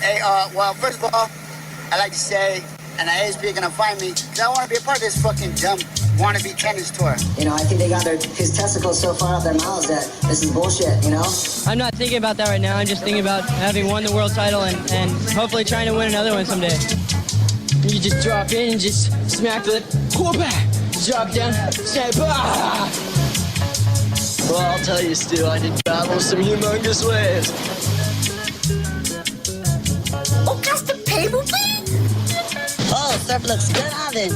Hey, well, first of all, I'd like to say, and the ASB are gonna find me, because I want to be a part of this fucking dumb wannabe tennis tour. You know, I think they got his testicles so far up their mouths that this is bullshit, you know? I'm not thinking about that right now. I'm just thinking about having won the world title and hopefully trying to win another one someday. You just drop in and just smack the quarterback. Drop down, snap, Well, I'll tell you, Stu, I did battle some humongous waves. Oh, just the paper thing? Oh, surf looks good, Alvin.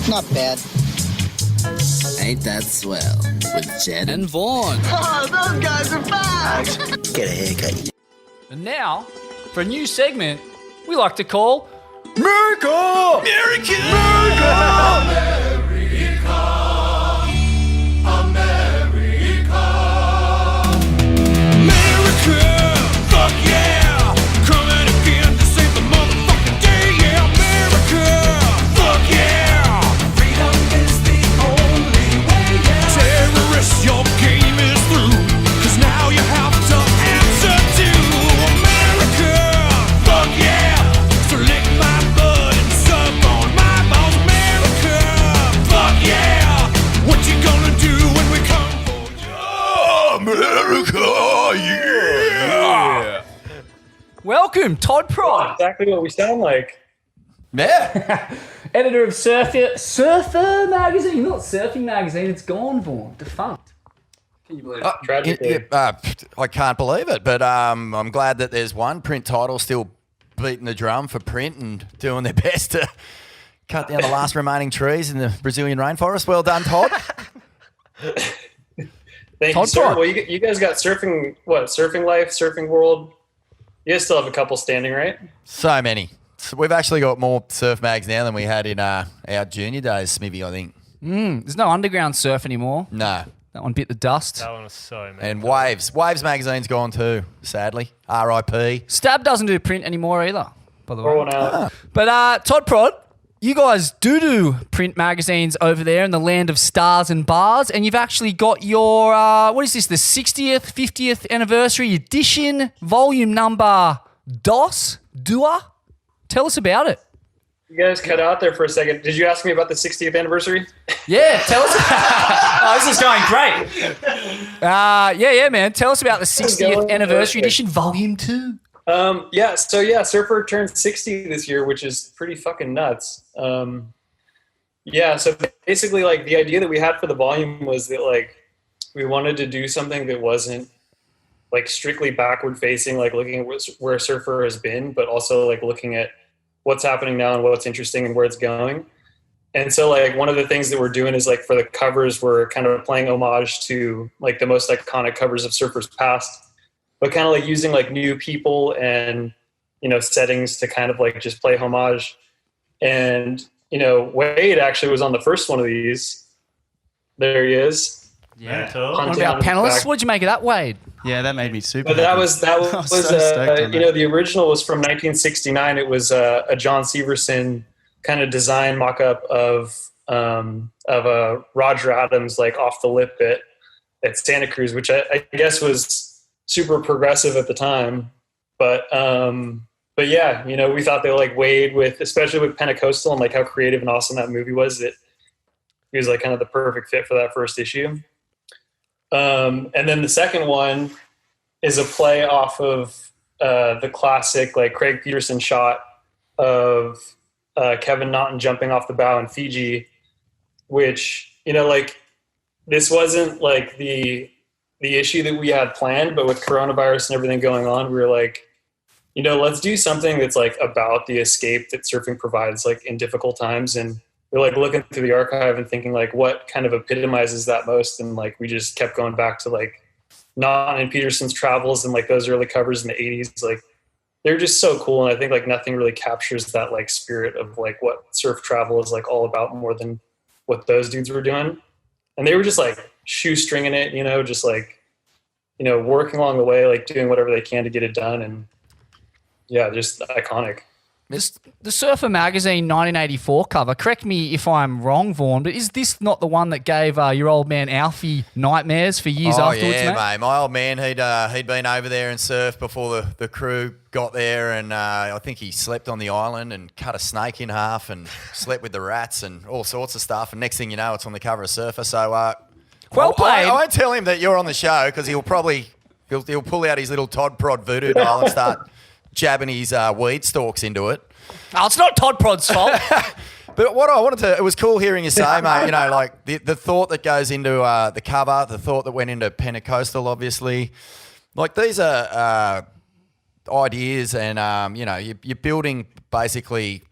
Not bad. Ain't that swell with Jed and Vaughn. Oh, those guys are back! Get a haircut. And now, for a new segment we like to call Murica! Murica! Murica! Fuck yeah! Coming again to save the motherfucking day, yeah, America! Fuck yeah! Freedom is the only way, yeah! Terrorists, your game is through, 'cause now you have to answer to America! Fuck yeah! So lick my butt and suck on my balls, America! Fuck yeah! What you gonna do when we come for you? America! Yeah! Welcome, Todd Pride, Exactly what we sound like. Yeah. editor of Surfer magazine. Not Surfing magazine, it's gone, Vaughn. Defunct. Can you believe it? Tragically. I can't believe it, but I'm glad that there's one print title still beating the drum for print and doing their best to cut down the last remaining trees in the Brazilian rainforest. Well done, Todd. Thank Todd you, sir. Pride. Well, you guys got surfing, Surfing Life, Surfing World. You guys still have a couple standing, right? So many. So we've actually got more surf mags now than we had in our junior days, Smithy, I think. There's no underground surf anymore. No. That one bit the dust. That one was so mad. And Waves. Waves magazine's gone too, sadly. R.I.P. Stab doesn't do print anymore either, by the way. Pour one out. But Todd Prod, you guys do print magazines over there in the land of stars and bars, and you've actually got your, what is this, the 60th, 50th anniversary edition, volume number DOS? Tell us about it. You guys cut out there for a second. Did you ask me about the 60th anniversary? Yeah, tell us. Oh, this is going great. Yeah, man. Tell us about the 60th going anniversary good. edition, volume 2. Surfer turned 60 this year, which is pretty fucking nuts. So basically, like, the idea that we had for the volume was that, like, we wanted to do something that wasn't, like, strictly backward facing, like looking at where surfer has been, but also, like, looking at what's happening now and what's interesting and where it's going. And so, like, one of the things that we're doing is, like, for the covers, we're kind of playing homage to, like, the most iconic covers of surfers past, but kind of, like, using, like, new people and, you know, settings to kind of, like, just play homage. And, you know, Wade actually was on the first one of these. There he is. Yeah. What about panelists? What'd you make of that, Wade? Yeah, that made me super. But that happy. was I was so stoked on you know, that. the original was from 1969. It was a John Severson kind of design mock-up of a Roger Adams, like, off the lip at Santa Cruz, which I guess was super progressive at the time. But yeah, you know, we thought they, like, Wade with, especially with Pentecostal and, like, how creative and awesome that movie was, that he was, like, kind of the perfect fit for that first issue. And then the second one is a play off of the classic, like, Craig Peterson shot of Kevin Naughton jumping off the bow in Fiji, which, you know, like, this wasn't, like, the issue that we had planned, but with coronavirus and everything going on, we were like, you know, let's do something that's, like, about the escape that surfing provides, like, in difficult times. And we're, like, looking through the archive and thinking, like, what kind of epitomizes that most? And, like, we just kept going back to, like, Naughton and Peterson's travels and, like, those early covers in the 80s. Like, they're just so cool. And I think, like, nothing really captures that, like, spirit of, like, what surf travel is, like, all about more than what those dudes were doing. And they were just, like, shoestringing it, you know, just, like, you know, working along the way, like, doing whatever they can to get it done. And yeah, just iconic. The Surfer Magazine 1984 cover, correct me if I'm wrong, Vaughan, but is this not the one that gave your old man Alfie nightmares for years afterwards, yeah, mate? My old man, he'd been over there and surfed before the crew got there, and I think he slept on the island and cut a snake in half and slept with the rats and all sorts of stuff. And next thing you know, it's on the cover of Surfer. So, well played. I won't tell him that you're on the show because he'll pull out his little Todd Prod voodoo doll and start jabbing his weed stalks into it. Oh, it's not Todd Prod's fault. But what I wanted to, it was cool hearing you say, mate, you know, like the thought that goes into the cover, the thought that went into Pentecostal, obviously. Like these are ideas and, you know, you're building basically,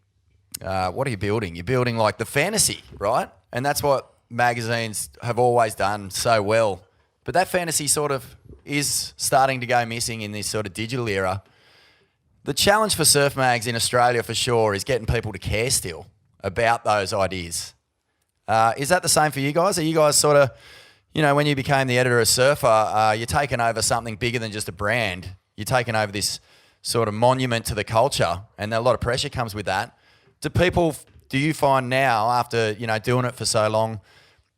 what are you building? You're building like the fantasy, right? And that's what magazines have always done so well. But that fantasy sort of is starting to go missing in this sort of digital era. The challenge for surf mags in Australia for sure is getting people to care still about those ideas. Is that the same for you guys? Are you guys sort of, you know, when you became the editor of Surfer, you're taking over something bigger than just a brand. You're taking over this sort of monument to the culture, and a lot of pressure comes with that. Do you find now, after, you know, doing it for so long,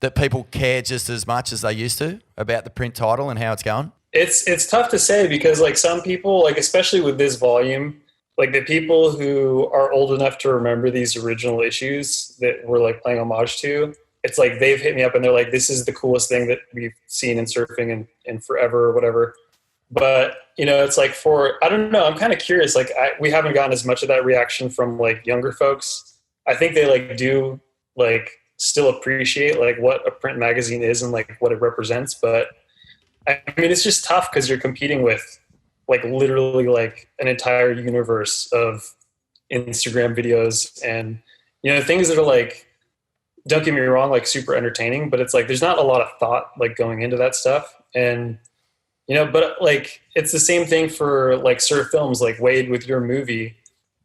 that people care just as much as they used to about the print title and how it's going? It's tough to say because like some people, like especially with this volume, like the people who are old enough to remember these original issues that we're like playing homage to, it's like they've hit me up and they're like, this is the coolest thing that we've seen in surfing in forever or whatever. But, you know, it's like I don't know, I'm kind of curious. Like we haven't gotten as much of that reaction from like younger folks. I think they like do like still appreciate like what a print magazine is and like what it represents. But I mean, it's just tough because you're competing with like literally like an entire universe of Instagram videos and, you know, things that are like, don't get me wrong, like super entertaining, but it's like, there's not a lot of thought like going into that stuff. And, you know, but like, it's the same thing for like surf films, like Wade with your movie,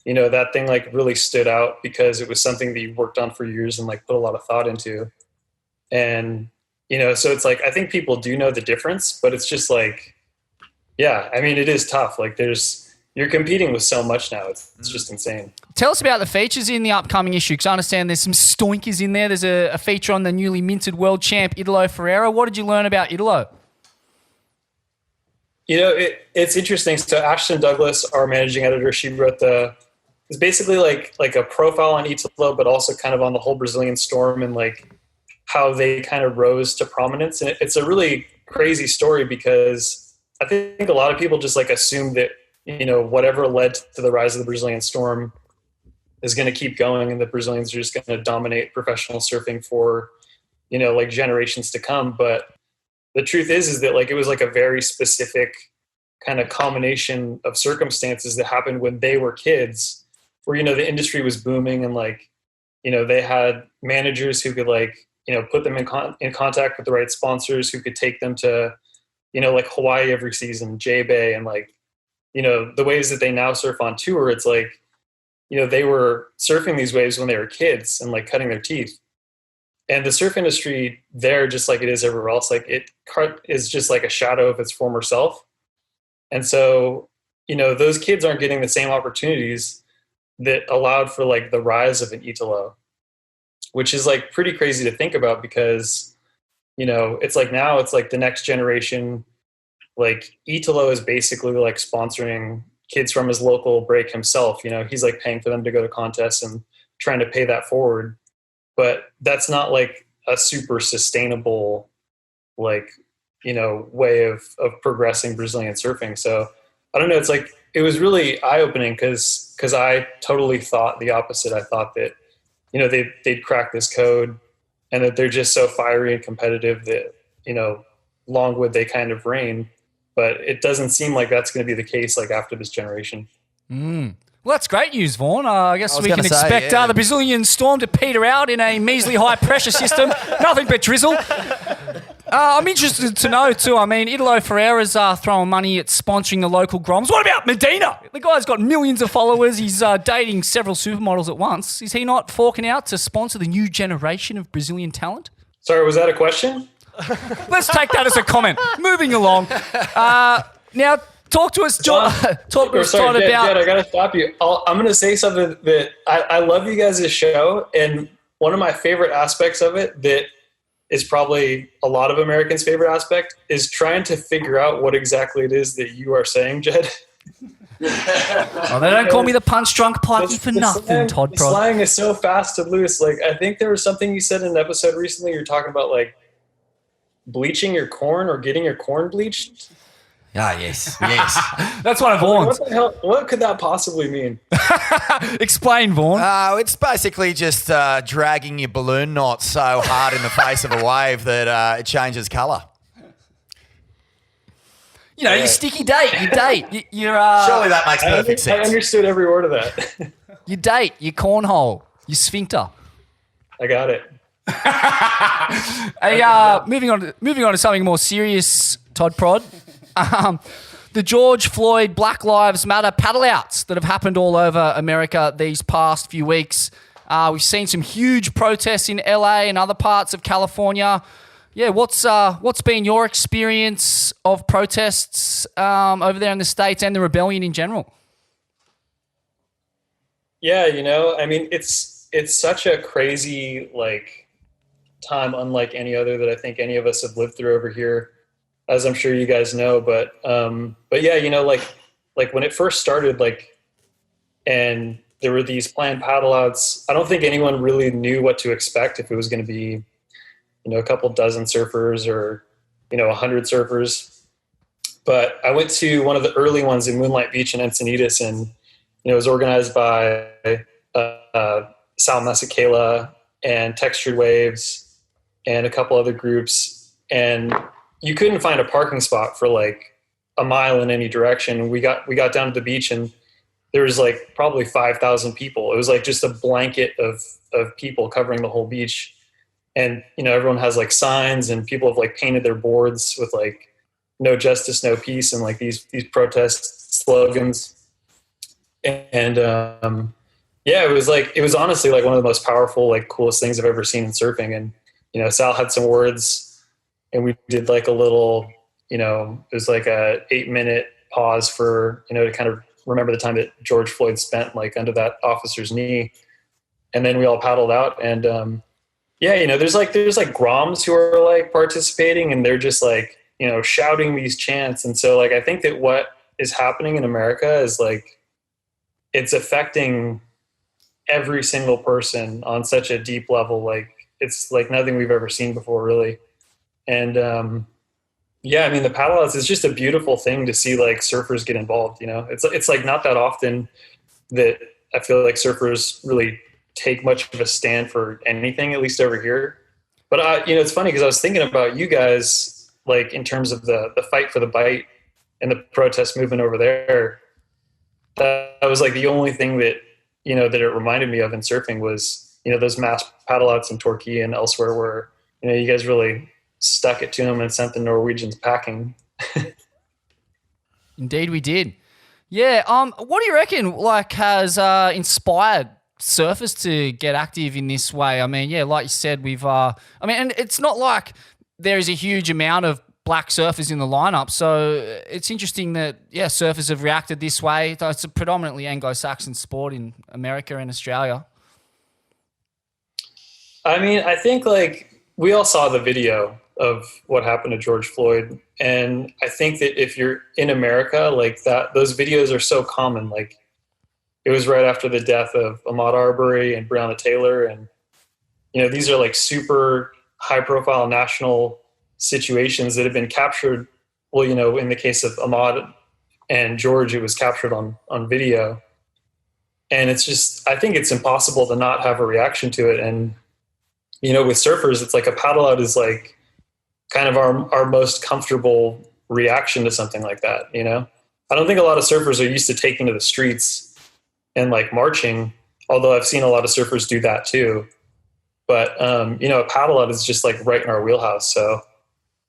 you know, that thing like really stood out because it was something that you worked on for years and like put a lot of thought into. And, you know, so it's like, I think people do know the difference, but it's just like, yeah, I mean, it is tough. Like you're competing with so much now. It's just insane. Tell us about the features in the upcoming issue, because I understand there's some stoinkers in there. There's a feature on the newly minted world champ, Italo Ferreira. What did you learn about Italo? You know, it's interesting. So Ashton Douglas, our managing editor, she wrote it's basically like a profile on Italo, but also kind of on the whole Brazilian storm and like how they kind of rose to prominence. And it's a really crazy story because I think a lot of people just like assume that, you know, whatever led to the rise of the Brazilian storm is going to keep going and the Brazilians are just going to dominate professional surfing for, you know, like generations to come. But the truth is that like it was like a very specific kind of combination of circumstances that happened when they were kids where, you know, the industry was booming and like, you know, they had managers who could like, you know, put them in contact with the right sponsors who could take them to, you know, like Hawaii every season, J-Bay, and like, you know, the waves that they now surf on tour, it's like, you know, they were surfing these waves when they were kids and like cutting their teeth. And the surf industry there, just like it is everywhere else, like it is just like a shadow of its former self. And so, you know, those kids aren't getting the same opportunities that allowed for like the rise of an Italo, which is like pretty crazy to think about because, you know, it's like now it's like the next generation, like Italo is basically like sponsoring kids from his local break himself. You know, he's like paying for them to go to contests and trying to pay that forward. But that's not like a super sustainable, like, you know, way of progressing Brazilian surfing. So I don't know. It's like, it was really eye-opening because I totally thought the opposite. I thought that, you know, they'd crack this code and that they're just so fiery and competitive that, you know, long would they kind of reign. But it doesn't seem like that's going to be the case like after this generation. Well, that's great news, Vaughan. I guess we can expect yeah. The Brazilian storm to peter out in a measly high-pressure system. Nothing but drizzle. I'm interested to know, too, I mean, Italo Ferreira's throwing money at sponsoring the local Groms. What about Medina? The guy's got millions of followers. He's dating several supermodels at once. Is he not forking out to sponsor the new generation of Brazilian talent? Sorry, was that a question? Let's take that as a comment. Moving along. Now, Talk to us, talk to us, Todd, Jed, about. Jed, I gotta stop you. I'm gonna say something that I love you guys' show, and one of my favorite aspects of it that is probably a lot of Americans' favorite aspect is trying to figure out what exactly it is that you are saying, Jed. Oh, they don't call me the punch drunk pikey for nothing, slang, Todd. the Prod. slang is so fast and loose. Like, I think there was something you said in an episode recently. You're talking about like bleaching your corn or getting your corn bleached. Ah, yes, yes. That's one of Vaughn's. What the hell? What could that possibly mean? Explain, Vaughn. It's basically just dragging your balloon knot so hard in the face of a wave that it changes colour. You know, your sticky date, your date, your Surely that makes perfect I sense. understood every word of that. your date, your cornhole, your sphincter. I got it. Hey, moving on to something more serious, Todd Prod. The George Floyd Black Lives Matter paddle outs that have happened all over America these past few weeks. We've seen some huge protests in LA and other parts of California. Yeah, what's been your experience of protests over there in the States and the rebellion in general? Yeah, you know, I mean, it's such a crazy like time, unlike any other that I think any of us have lived through over here, as I'm sure you guys know. But yeah, you know, like when it first started, like, and there were these planned paddle outs. I don't think anyone really knew what to expect, if it was going to be, you know, a couple dozen surfers or, you know, 100 surfers. But I went to one of the early ones in Moonlight Beach in Encinitas, and, you know, it was organized by Sal Masekela and Textured Waves and a couple other groups. And you couldn't find a parking spot for like a mile in any direction. We got down to the beach, and there was like probably 5,000 people. It was like just a blanket of people covering the whole beach. And, you know, everyone has like signs, and people have like painted their boards with like no justice, no peace, and like these protest slogans. And yeah, it was honestly like one of the most powerful, like coolest things I've ever seen in surfing. And, you know, Sal had some words, and we did like a little, you know, it was like a 8-minute pause for, you know, to kind of remember the time that George Floyd spent like under that officer's knee. And then we all paddled out, and yeah, you know, there's like Groms who are like participating, and they're just like, you know, shouting these chants. And so like, I think that what is happening in America is like, it's affecting every single person on such a deep level. Like, it's like nothing we've ever seen before, really. And yeah, I mean, the paddle outs is just a beautiful thing to see like surfers get involved. You know, it's like not that often that I feel like surfers really take much of a stand for anything, at least over here. But you know, it's funny because I was thinking about you guys, like in terms of the fight for the bite and the protest movement over there. That was like the only thing that, you know, that it reminded me of in surfing was, you know, those mass paddle outs in Torquay and elsewhere where, you know, you guys really stuck it to them and sent the Norwegians packing. Indeed, we did. Yeah. What do you reckon? Like, has inspired surfers to get active in this way? I mean, yeah, like you said, we've. I mean, and it's not like there is a huge amount of black surfers in the lineup, so it's interesting that surfers have reacted this way. Though it's a predominantly Anglo-Saxon sport in America and Australia. I mean, I think like we all saw the video of what happened to George Floyd, and I think that if you're in America, like that, those videos are so common. Like, it was right after the death of Ahmaud Arbery and Breonna Taylor, and you know, these are like super high-profile national situations that have been captured. Well, you know, in the case of Ahmaud and George, it was captured on video, and it's just, I think it's impossible to not have a reaction to it. And you know, with surfers, it's like a paddle out is like kind of our most comfortable reaction to something like that. You know, I don't think a lot of surfers are used to taking to the streets and like marching, although I've seen a lot of surfers do that too. But you know, a paddle out is just like right in our wheelhouse. So,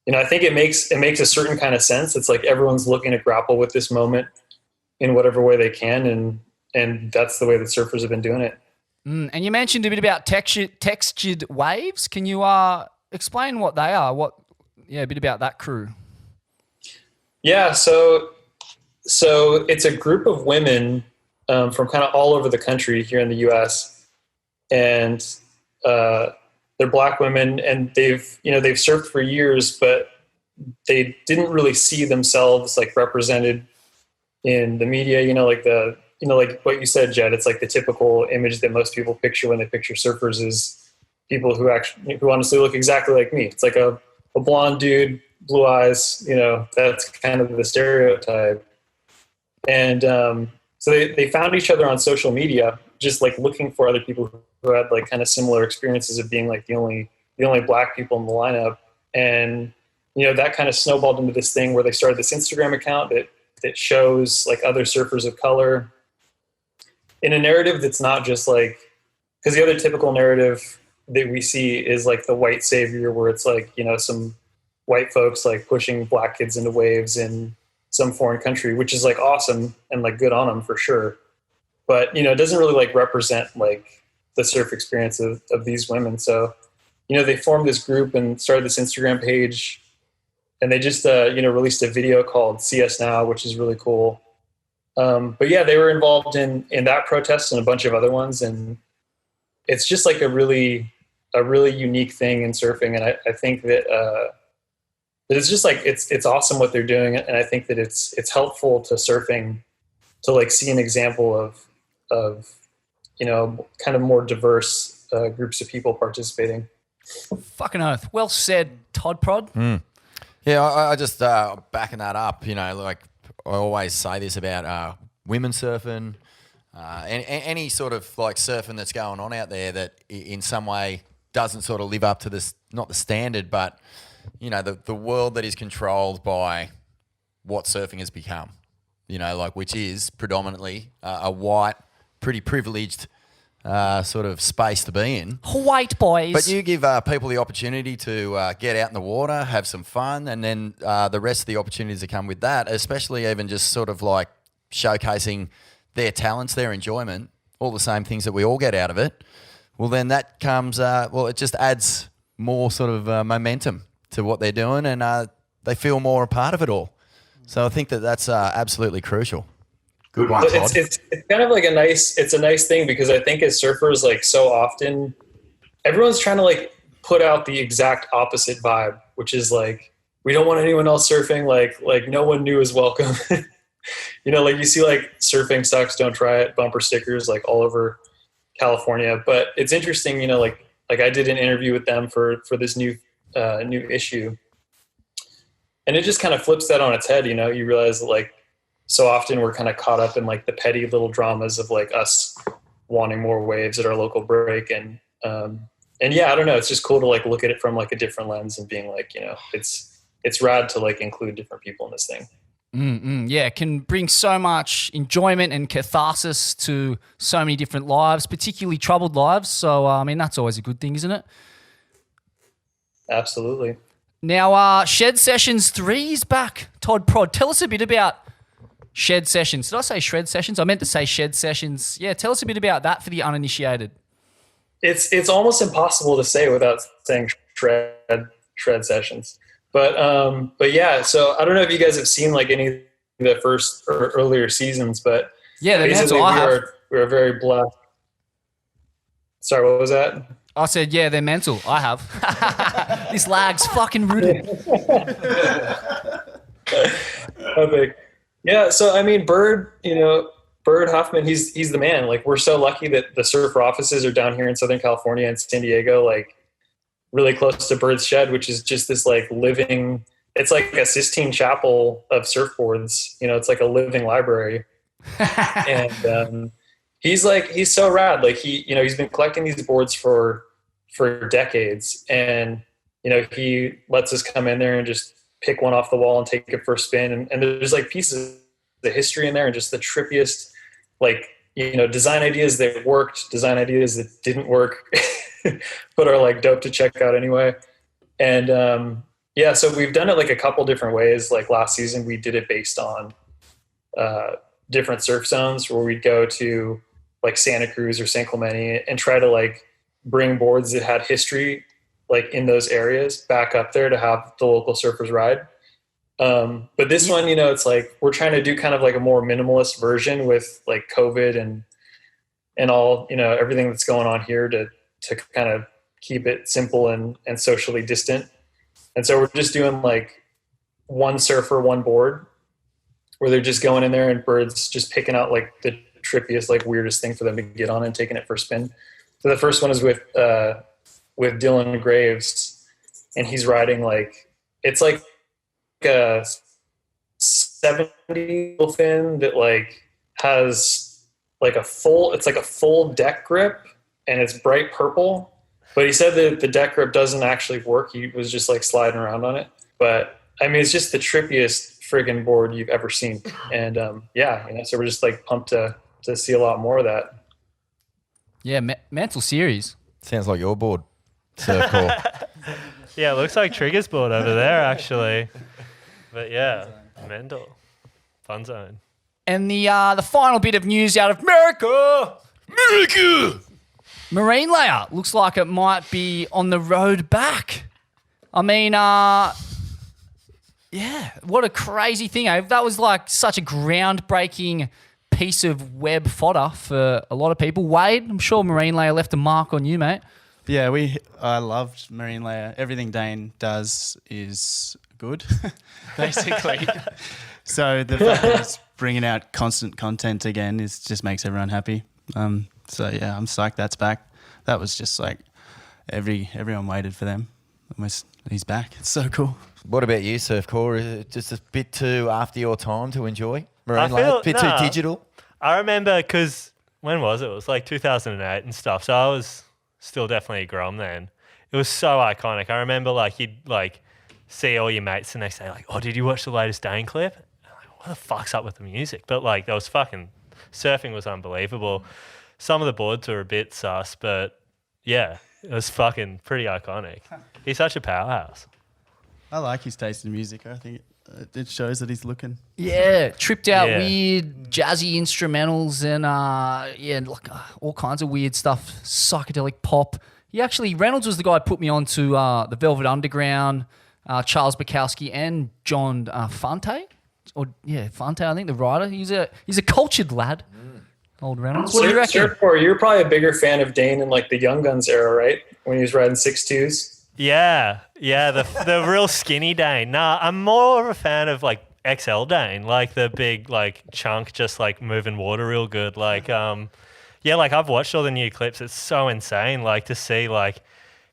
you know, I think it makes a certain kind of sense. It's like everyone's looking to grapple with this moment in whatever way they can, and that's the way that surfers have been doing it. And you mentioned a bit about textured waves. Can you explain what they are? A bit about that crew. Yeah, so So it's a group of women from kind of all over the country here in the U.S. and they're Black women, and they've surfed for years, but they didn't really see themselves like represented in the media. Like what you said, Jed. It's like the typical image that most people picture when they picture surfers is people who honestly look exactly like me. It's like a blonde dude, blue eyes. That's kind of the stereotype. And so they found each other on social media, just like looking for other people who had like kind of similar experiences of being like the only Black people in the lineup. And, that kind of snowballed into this thing where they started this Instagram account that shows like other surfers of color in a narrative that's not just like, because the other typical narrative that we see is like the white savior, where it's like, some white folks like pushing Black kids into waves in some foreign country, which is like awesome and like good on them for sure. But, it doesn't really like represent like the surf experience of these women. So, they formed this group and started this Instagram page, and they just, released a video called See Us Now, which is really cool. But yeah, they were involved in that protest and a bunch of other ones. And it's just like a really unique thing in surfing. And I think that, it's just like, it's awesome what they're doing. And I think that it's helpful to surfing to like see an example of kind of more diverse groups of people participating. Fucking oath. Well said, Todd Prod. Yeah, I just backing that up, like I always say this about women surfing, any sort of like surfing that's going on out there that in some way doesn't sort of live up to this, not the standard, but the world that is controlled by what surfing has become, which is predominantly a white, pretty privileged sort of space to be in. White boys. But you give people the opportunity to get out in the water, have some fun, and then the rest of the opportunities that come with that, especially even just sort of like showcasing their talents, their enjoyment, all the same things that we all get out of it. Well, then that comes, it just adds more sort of momentum to what they're doing, and they feel more a part of it all. So I think that's absolutely crucial. Good one, Todd. It's kind of like a nice thing, because I think as surfers, like so often everyone's trying to like put out the exact opposite vibe, which is like, we don't want anyone else surfing. Like no one new is welcome. Like you see like surfing sucks, don't try it, bumper stickers like all over California. But it's interesting, like I did an interview with them for this new issue, and it just kind of flips that on its head. You realize that like so often we're kind of caught up in like the petty little dramas of like us wanting more waves at our local break. And yeah, I don't know. It's just cool to like look at it from like a different lens and being like, it's rad to like include different people in this thing. Yeah, it can bring so much enjoyment and catharsis to so many different lives, particularly troubled lives. So, that's always a good thing, isn't it? Absolutely. Now, Shed Sessions 3 is back. Todd Prod, tell us a bit about Shed Sessions. Did I say Shred Sessions? I meant to say Shed Sessions. Yeah, tell us a bit about that for the uninitiated. It's almost impossible to say without saying shred sessions. But yeah, so I don't know if you guys have seen like any of the first or earlier seasons, but yeah, basically we are very blessed. Sorry, what was that? I said, yeah, they're mental. I have. This lag's fucking rooted. Okay. Yeah, so I mean, Bird Huffman, he's the man. Like, we're so lucky that the surfer offices are down here in Southern California and San Diego, like really close to Bird's Shed, which is just this like living, it's like a Sistine Chapel of surfboards. It's like a living library. And he's so rad. Like he's been collecting these boards for decades, and he lets us come in there and just pick one off the wall and take it for a spin. And there's like pieces of the history in there and just the trippiest, like, design ideas that worked, design ideas that didn't work, but are like dope to check out anyway. And yeah, so we've done it like a couple different ways. Like last season, we did it based on different surf zones, where we'd go to like Santa Cruz or San Clemente and try to like bring boards that had history like in those areas back up there to have the local surfers ride. But this one, you know, it's like we're trying to do kind of like a more minimalist version with like COVID and all, you know, everything that's going on here to kind of keep it simple and socially distant. And so we're just doing like one surfer, one board, where they're just going in there and birds just picking out like the trippiest, like weirdest thing for them to get on and taking it for a spin. So the first one is with Dylan Graves, and he's riding like, it's like a 70 fin that like has like it's like a full deck grip, and it's bright purple. But he said that the deck grip doesn't actually work. He was just like sliding around on it. But I mean, it's just the trippiest friggin' board you've ever seen. And yeah, you know, so we're just like pumped to see a lot more of that. Yeah, mental series. Sounds like your board. So cool. Yeah, it looks like Trigger's board over there, actually. But yeah, mental. Fun zone. And the final bit of news out of America. Marine Layer looks like it might be on the road back. I mean, yeah, what a crazy thing. Eh? That was like such a groundbreaking piece of web fodder for a lot of people. Wade, I'm sure Marine Layer left a mark on you, mate. Yeah, I loved Marine Layer. Everything Dane does is good, basically. So the fact that he's bringing out constant content again just makes everyone happy. So yeah, I'm psyched that's back. That was just like everyone waited for them. He's back. It's so cool. What about you, Surfcore? Is it just a bit too after your time to enjoy Marine Layer? Bit too digital? I remember because when was it? It was like 2008 and stuff. So I was still definitely a grom then. It was so iconic. I remember like you'd like see all your mates and they say like, "Oh, did you watch the latest Dane clip?" And I'm like, what the fuck's up with the music? But like there was fucking surfing was unbelievable. Some of the boards were a bit sus, but yeah, it was fucking pretty iconic. He's such a powerhouse. I like his taste in music. I think it shows that he's looking. Yeah, tripped out weird jazzy instrumentals and like all kinds of weird stuff, psychedelic pop. Reynolds was the guy who put me on to the Velvet Underground, Charles Bukowski and John Fante. Fante, I think, the writer. He's a cultured lad. Old Reynolds. What do you reckon? Surfcore, you're probably a bigger fan of Dane in like the Young Guns era, right? When he was riding 6.2s. Yeah, the real skinny Dane. Nah, I'm more of a fan of like XL Dane, like the big like chunk, just like moving water real good. Like, like I've watched all the new clips. It's so insane, like to see like,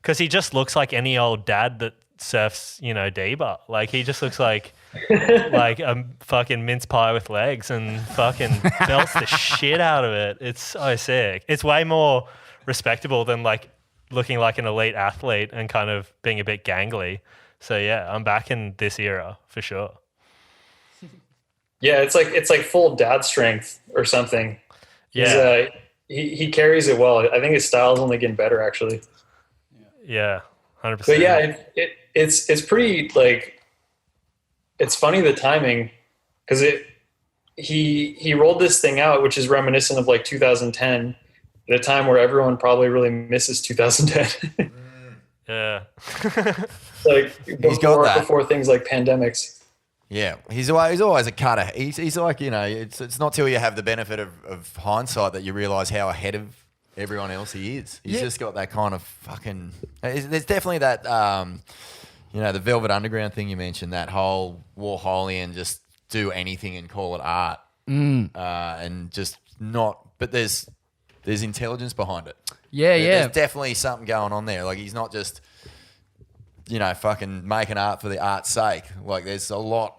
because he just looks like any old dad that surfs, you know, D-bar. Like he just looks like a fucking mince pie with legs and fucking belts the shit out of it. It's so sick. It's way more respectable than like looking like an elite athlete and kind of being a bit gangly. So yeah, I'm back in this era for sure. Yeah, it's like full dad strength or something. Yeah, he carries it well. I think his style's only getting better actually. Yeah, 100%. But yeah, it's pretty like, it's funny the timing because he rolled this thing out, which is reminiscent of like 2010. At a time where everyone probably really misses 2010. Yeah. Like he's got that before things like pandemics. Yeah, he's always a cutter. He's like, you know, it's not till you have the benefit of hindsight that you realise how ahead of everyone else he is. He's just got that kind of fucking. There's definitely that, you know, the Velvet Underground thing you mentioned. That whole Warholian, just do anything and call it art, and just not. But there's intelligence behind it. Yeah. There's definitely something going on there. Like he's not just, you know, fucking making art for the art's sake. Like there's a lot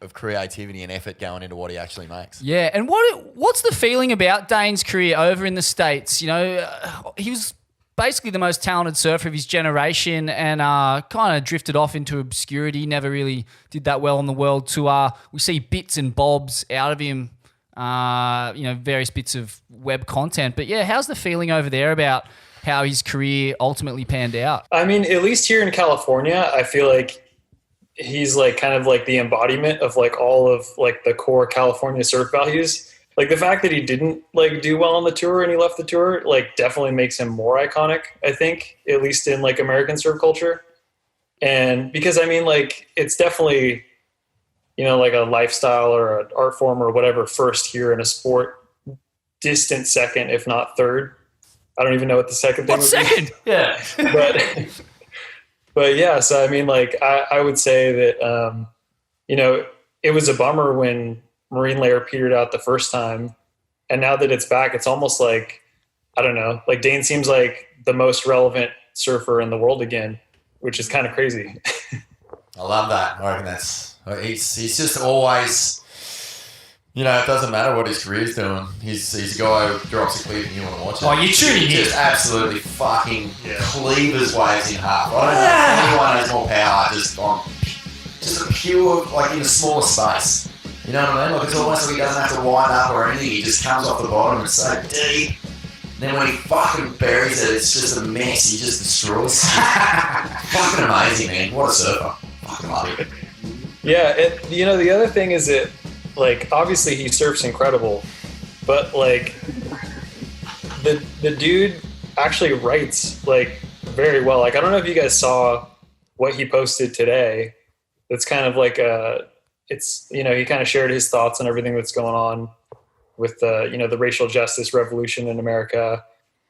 of creativity and effort going into what he actually makes. Yeah, and what's the feeling about Dane's career over in the States? You know, he was basically the most talented surfer of his generation and kind of drifted off into obscurity, never really did that well on the world tour. We see bits and bobs out of him, you know, various bits of web content. But yeah, how's the feeling over there about how his career ultimately panned out? I mean, at least here in California, I feel like he's like kind of like the embodiment of like all of like the core California surf values. Like the fact that he didn't like do well on the tour and he left the tour, like definitely makes him more iconic, I think, at least in like American surf culture. And because I mean, like it's definitely like a lifestyle or an art form or whatever first here in a sport, distant second, if not third. I don't even know what the second thing What's would second? be. Yeah. But yeah, so I mean, like, I would say that, it was a bummer when marine layer petered out the first time. And now that it's back, it's almost like, I don't know, like Dane seems like the most relevant surfer in the world again, which is kind of crazy. I love that. I reckon he's just always, it doesn't matter what his career's doing. He's a guy who drops a clip and you want to watch it. Oh, you're tuning in. He just absolutely fucking cleavers waves in half. I don't know if anyone has more power just a pure, like in a smaller space. You know what I mean? Like it's almost like he doesn't have to wind up or anything. He just comes off the bottom and so deep. And then when he fucking buries it, it's just a mess. He just destroys it. Fucking amazing, man. What a surfer. Fucking love it. Yeah, the other thing is that, like, obviously he surfs incredible, but like the dude actually writes like very well. Like I don't know if you guys saw what he posted today. It's kind of like he kind of shared his thoughts on everything that's going on with the racial justice revolution in America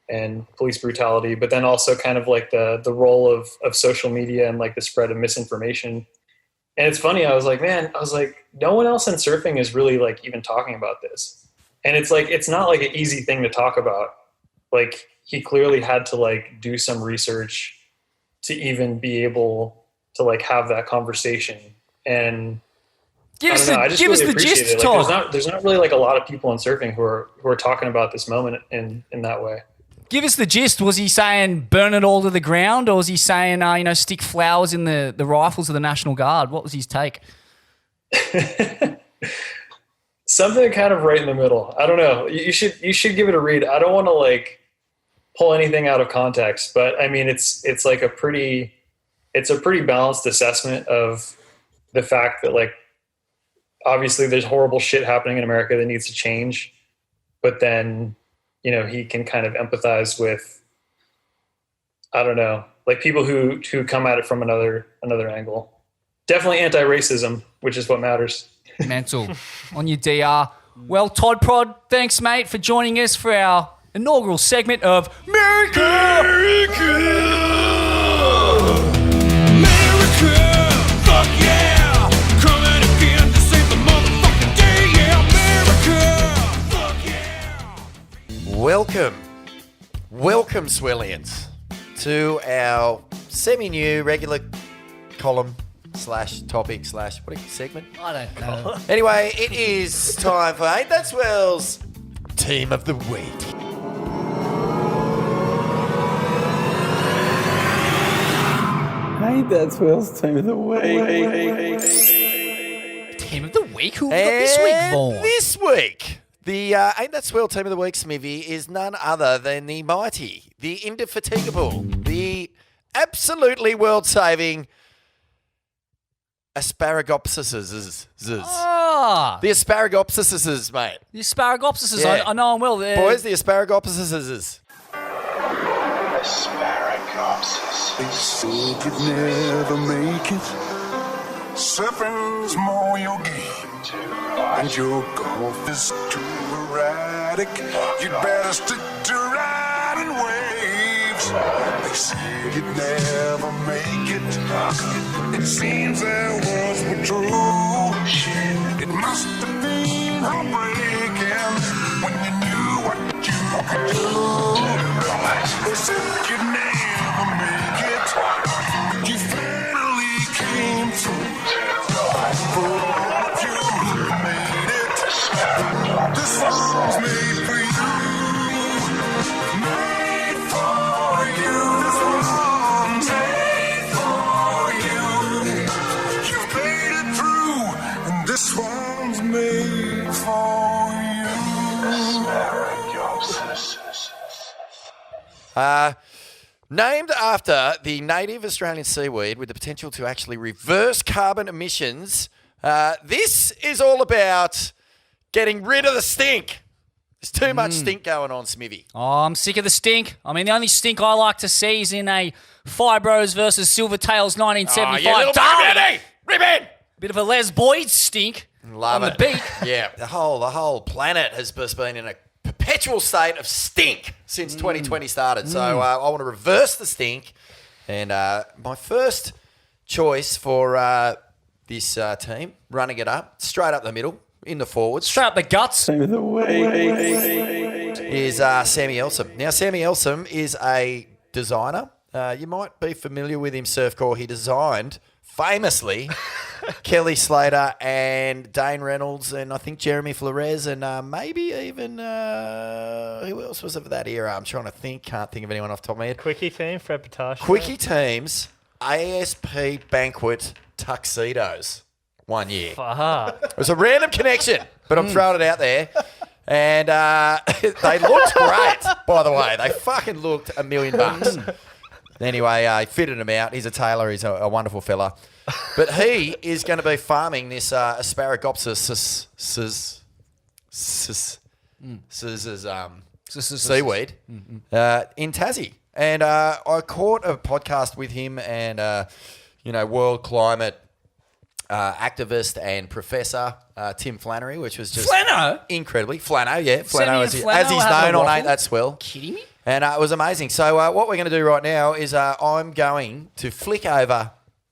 and police brutality, but then also kind of like the role of social media and like the spread of misinformation. And it's funny, I was like, no one else in surfing is really like even talking about this. And it's like, it's not like an easy thing to talk about. Like he clearly had to like do some research to even be able to like have that conversation. And Give us the gist, Todd. Todd. There's not really like a lot of people in surfing who are talking about this moment in that way. Give us the gist. Was he saying burn it all to the ground, or was he saying stick flowers in the rifles of the National Guard? What was his take? Something kind of right in the middle. I don't know. You should give it a read. I don't want to like pull anything out of context, but I mean it's like a pretty balanced assessment of the fact that like obviously there's horrible shit happening in America that needs to change, but then he can kind of empathize with, I don't know, like people who come at it from another angle. Definitely anti-racism, which is what matters. Mental. On your DR. Well, Todd Prod, thanks, mate, for joining us for our inaugural segment of Murica! Fuck yeah! Coming again to save the motherfucking day, yeah, America! Fuck yeah! Welcome, Swellians, to our semi-new regular column / topic / what segment? I don't know. Anyway, it is time for Ain't That Swell's Team of the Week. Ain't That Swell's Team of the Week. Team of the Week? Who we got this week, Vaughn? This week, the Ain't That Swell Team of the Week, Smithy, is none other than the mighty, the indefatigable, the absolutely world-saving Asparagopsises. Ah. The Asparagopsises, mate. The Asparagopsises, Yeah. I know them well. Boys, the Asparagopsises. They said you'd never make it. Surfing's more your game, and your golf is too erratic. You'd better stick to riding waves. They said you'd never make it. It seems their words were true. It must have been heartbreaking when you knew what you could do. They said you'd never make it. You finally came through. For all of you who made it, this song's made for you. Made for you. This one's made for you. You've made it through, and this one's made for you. Named after the native Australian seaweed with the potential to actually reverse carbon emissions, this is all about getting rid of the stink. There's too much stink going on, Smithy. Oh, I'm sick of the stink. I mean, the only stink I like to see is in a Fibros versus Silvertails 1975. Oh, you little baby! Rip in! Bit of a Les Boyd stink Love on it. the beak. Yeah, the whole planet has just been in a perpetual state of stink since 2020 started. So I want to reverse the stink. And my first choice for this team, running it up, straight up the middle, in the forwards. Straight up the guts. Team of the week. Is Sammy Elsom. Now, Sammy Elsom is a designer. You might be familiar with him, Surfcore. He designed, famously, Kelly Slater and Dane Reynolds and I think Jeremy Flores and maybe even, who else was of that era? I'm trying to think. Can't think of anyone off the top of my head. Quickie team, Fred Patash. Quickie teams, ASP banquet tuxedos one year. Fuck. It was a random connection, but I'm throwing it out there. And they looked great, by the way. They fucking looked $1 million. Anyway, he fitted them out. He's a tailor. He's a wonderful fella. But he is going to be farming this Asparagopsis seaweed in Tassie. And I caught a podcast with him and, world climate activist and professor Tim Flannery, which was just incredibly Flano, yeah, Flano as he's known on Ain't That Swell. Kidding me? And it was amazing. So what we're going to do right now is I'm going to flick over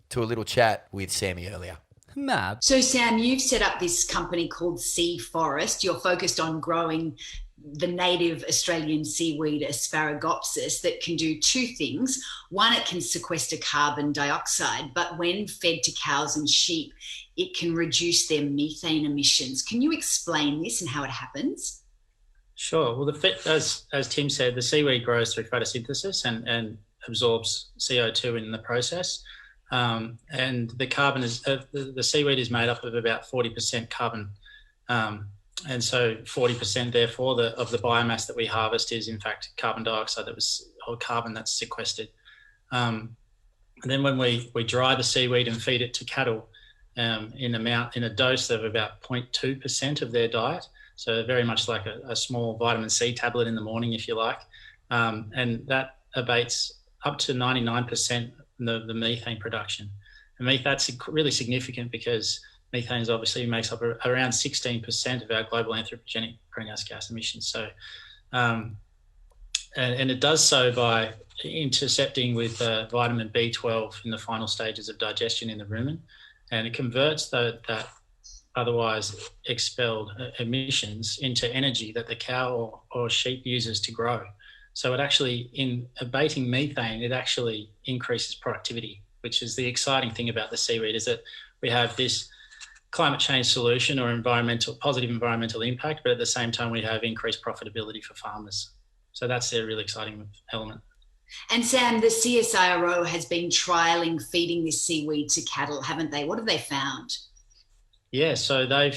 to a little chat with Sammy earlier. Mad. So, Sam, you've set up this company called Sea Forest. You're focused on growing the native Australian seaweed Asparagopsis that can do two things. One, it can sequester carbon dioxide, but when fed to cows and sheep, it can reduce their methane emissions. Can you explain this and how it happens? Sure. Well, as Tim said, the seaweed grows through photosynthesis and absorbs CO2 in the process. And the carbon is the seaweed is made up of about 40% carbon, and so 40% therefore of the biomass that we harvest is in fact carbon dioxide or carbon that's sequestered. And then when we dry the seaweed and feed it to cattle in a dose of about 0.2% of their diet, so very much like a small vitamin C tablet in the morning, if you like, and that abates up to 99% the methane production. And that's really significant because methane obviously makes up around 16% of our global anthropogenic greenhouse gas emissions. So, and it does so by intercepting with vitamin B12 in the final stages of digestion in the rumen, and it converts that otherwise expelled emissions into energy that the cow or sheep uses to grow. So it actually, in abating methane, it actually increases productivity, which is the exciting thing about the seaweed, is that we have this climate change solution or positive environmental impact, but at the same time we have increased profitability for farmers. So that's a really exciting element. And Sam, the CSIRO has been trialling feeding this seaweed to cattle, haven't they? What have they found? Yeah, so they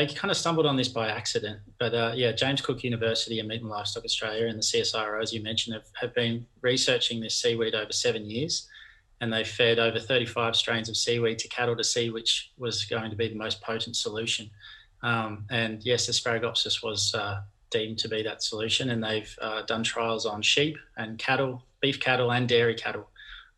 kind of stumbled on this by accident, but James Cook University and Meat and Livestock Australia and the CSIRO, as you mentioned, have been researching this seaweed over 7 years, and they fed over 35 strains of seaweed to cattle to see which was going to be the most potent solution. And yes, Asparagopsis was deemed to be that solution, and they've done trials on sheep and cattle, beef cattle and dairy cattle,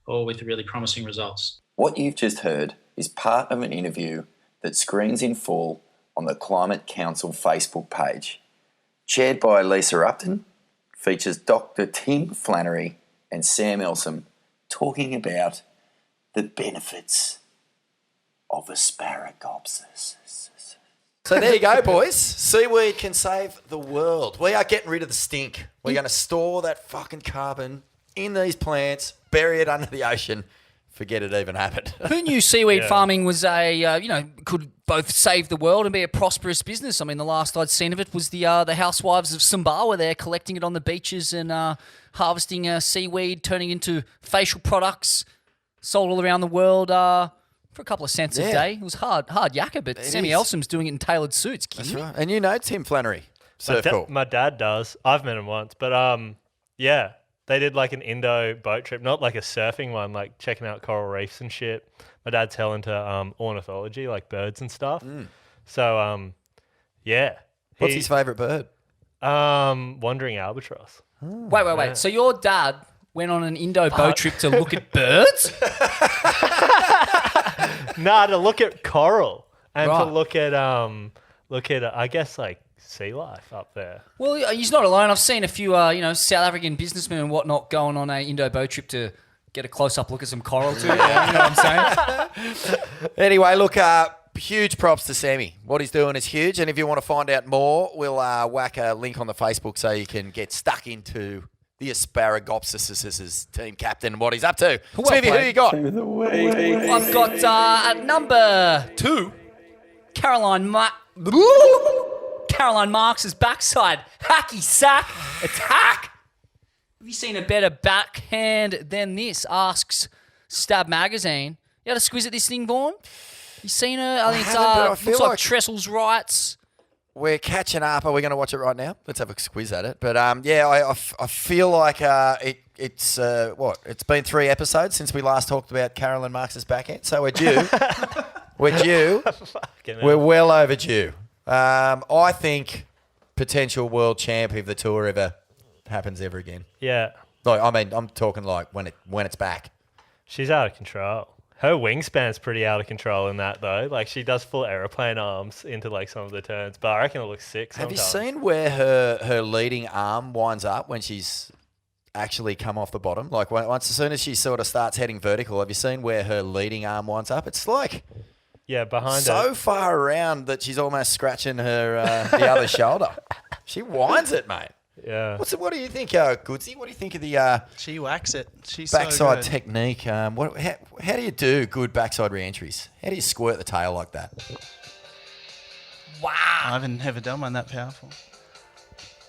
all with really promising results. What you've just heard is part of an interview that screens in full on the Climate Council Facebook page. Chaired by Lisa Upton, features Dr. Tim Flannery and Sam Elsom talking about the benefits of Asparagopsis. So there you go, boys. Seaweed can save the world. We are getting rid of the stink. We're going to store that fucking carbon in these plants, bury it under the ocean, forget it even happened. Who knew seaweed farming was could both save the world and be a prosperous business? I mean, the last I'd seen of it was the housewives of Sumbawa there collecting it on the beaches and harvesting seaweed, turning into facial products, sold all around the world for a couple of cents a day. It was hard yakka, but Sammy Elsom's doing it in tailored suits. That's right. And you know Tim Flannery. My dad does. I've met him once, but they did like an Indo boat trip, not like a surfing one, like checking out coral reefs and shit. My dad's hell into ornithology, like birds and stuff. So, What's his favourite bird? Wandering albatross. Wait. Yeah. So your dad went on an Indo boat trip to look at birds? Nah, to look at coral and Right. to look at I guess like sea life up there. Well, he's not alone. I've seen a few, South African businessmen and whatnot going on a Indo boat trip to get a close-up look at some coral too. You know what I'm saying? Anyway, look, huge props to Sammy. What he's doing is huge. And if you want to find out more, we'll whack a link on the Facebook so you can get stuck into the Asparagopsis' team captain and what he's up to. Well Smithy, who played. you got? I've got at number 2, Caroline Marks's backside hacky sack attack. Have you seen a better backhand than this? Asks Stab Magazine. You had a squiz at this thing, Vaughn? You seen her? I think haven't, but I it's feel looks like like- Tressel's rights. We're catching up. Are we going to watch it right now? Let's have a squiz at it. But I feel like it's been 3 episodes since we last talked about Carolyn Marks's backhand. So we're due. We're due. We're well overdue. I think potential world champ if the tour ever happens ever again. Yeah. Like, I mean, I'm talking like when it's back. She's out of control. Her wingspan's pretty out of control in that though. Like she does full aeroplane arms into like some of the turns, but I reckon it looks sick Have sometimes. you seen where her leading arm winds up when she's actually come off the bottom? Like as soon as she sort of starts heading vertical, have you seen where her leading arm winds up? It's like behind so her. far around that she's almost scratching her the other shoulder. She winds it, mate. Yeah. What do you think, Goodsy? What do you think of the She whacks it. She's backside so good. technique? How do you do good backside re-entries? How do you squirt the tail like that? Wow. I haven't ever done one that powerful.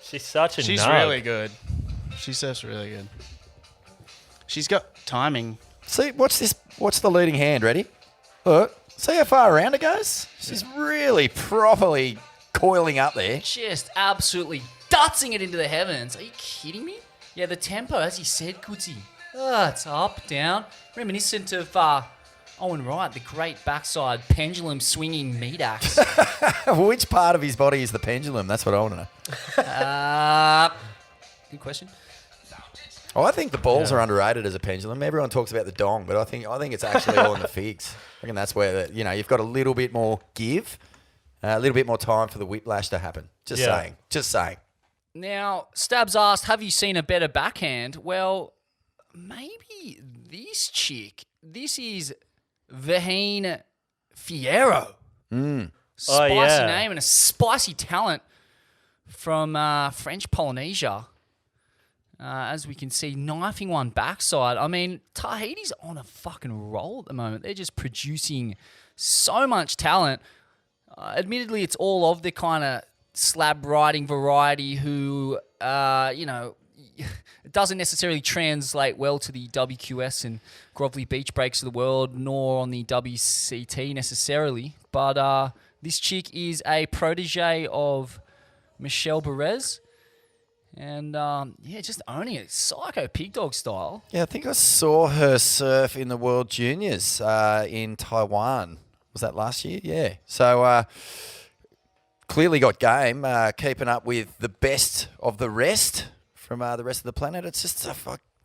She's such a She's nug. really good. She surfs really good. She's got timing. See, watch this. Watch the leading hand. Ready? Look. See how far around it goes? She's really properly coiling up there. Just absolutely dutzing it into the heavens. Are you kidding me? Yeah, the tempo, as you said, Goodsy. It's up, down. Reminiscent of Owen Wright, the great backside pendulum swinging meat axe. Which part of his body is the pendulum? That's what I want to know. Good question. Oh, I think the balls are underrated as a pendulum. Everyone talks about the dong, but I think it's actually all in the figs. I reckon that's where you've got a little bit more give, a little bit more time for the whiplash to happen. Just saying. Now, Stabs asked, have you seen a better backhand? Well, maybe this chick. This is Vaheen Fierro. Spicy name and a spicy talent from French Polynesia. As we can see, knifing one backside. I mean, Tahiti's on a fucking roll at the moment. They're just producing so much talent. Admittedly, it's all of the kind of slab riding variety who, it doesn't necessarily translate well to the WQS and Grovelly Beach breaks of the world, nor on the WCT necessarily. But this chick is a protege of Michelle Perez. And, just owning it. Psycho pig dog style. Yeah, I think I saw her surf in the World Juniors in Taiwan. Was that last year? Yeah. So, clearly got game, keeping up with the best of the rest from the rest of the planet. It's just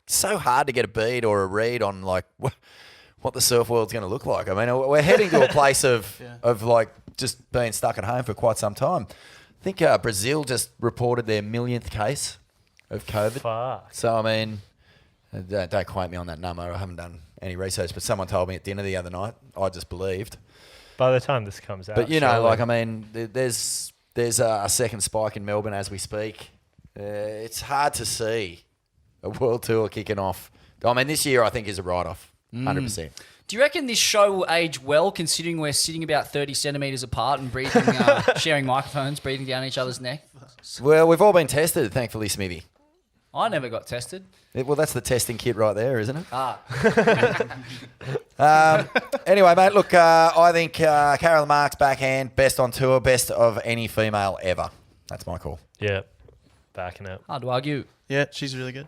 so hard to get a beat or a read on, like, what the surf world's going to look like. I mean, we're heading to a place of like, just being stuck at home for quite some time. I think Brazil just reported their millionth case of COVID. Fuck. So, I mean, don't quote me on that number. I haven't done any research, but someone told me at dinner the other night. I just believed. By the time this comes out. But, surely. I mean, there's a second spike in Melbourne as we speak. It's hard to see a world tour kicking off. I mean, this year I think is a write-off, 100%. Do you reckon this show will age well, considering we're sitting about 30 centimetres apart and breathing, sharing microphones, breathing down each other's neck? Well, we've all been tested, thankfully, Smithy. I never got tested. Well, that's the testing kit right there, isn't it? Ah. Anyway, mate, look, I think Carolyn Marks backhand, best on tour, best of any female ever. That's my call. Yeah, backing it. Hard to argue. Yeah, she's really good.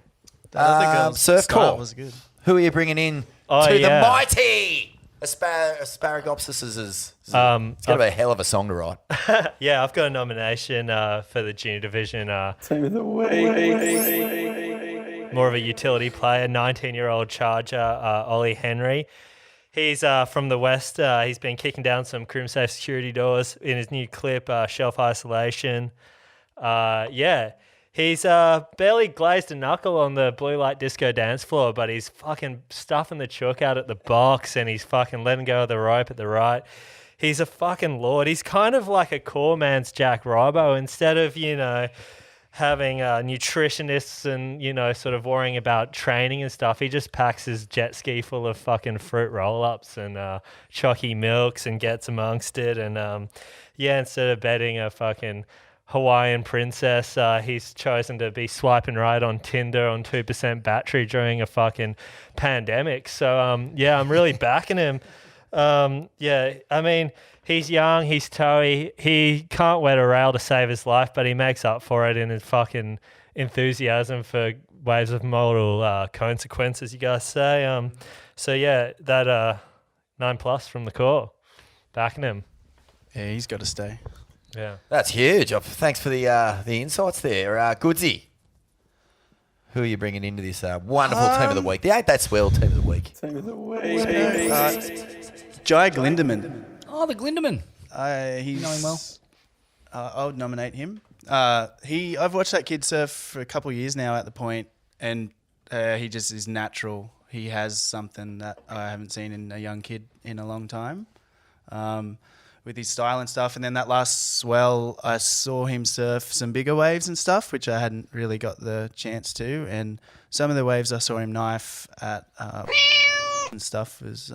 The other girl's Surf start call. was good. Who are you bringing in Oh, to yeah. the mighty Asparagopsis? It's going to be a hell of a song to write. Yeah, I've got a nomination for the junior division. Team of the week. More of a utility player, 19-year-old charger, Ollie Henry. He's from the West. He's been kicking down some crim safe security doors in his new clip, Shelf Isolation. He's barely glazed a knuckle on the blue light disco dance floor, but he's fucking stuffing the chook out at the box and he's fucking letting go of the rope at the right. He's a fucking lord. He's kind of like a core man's Jack Robbo. Instead of, having nutritionists and, sort of worrying about training and stuff, he just packs his jet ski full of fucking fruit roll-ups and chalky milks and gets amongst it. And, instead of betting a fucking Hawaiian princess, he's chosen to be swiping right on Tinder on 2% battery during a fucking pandemic. So, I'm really backing him. He's young, he's toey, he can't wet a rail to save his life, but he makes up for it in his fucking enthusiasm for waves of moral consequences, you guys say. That 9+ from the core, backing him. Yeah, he's got to stay. Yeah, that's huge. Thanks for the insights there, Goodsy. Who are you bringing into this wonderful team of the week? The Ain't That Swell team of the week. Team of the week. Jai Glinderman. Oh, the Glinderman. He's know him well. I would nominate him. I've watched that kid surf for a couple of years now at the point, and he just is natural. He has something that I haven't seen in a young kid in a long time, with his style and stuff. And then that last Swell, I saw him surf some bigger waves and stuff, which I hadn't really got the chance to. And some of the waves I saw him knife at and stuff was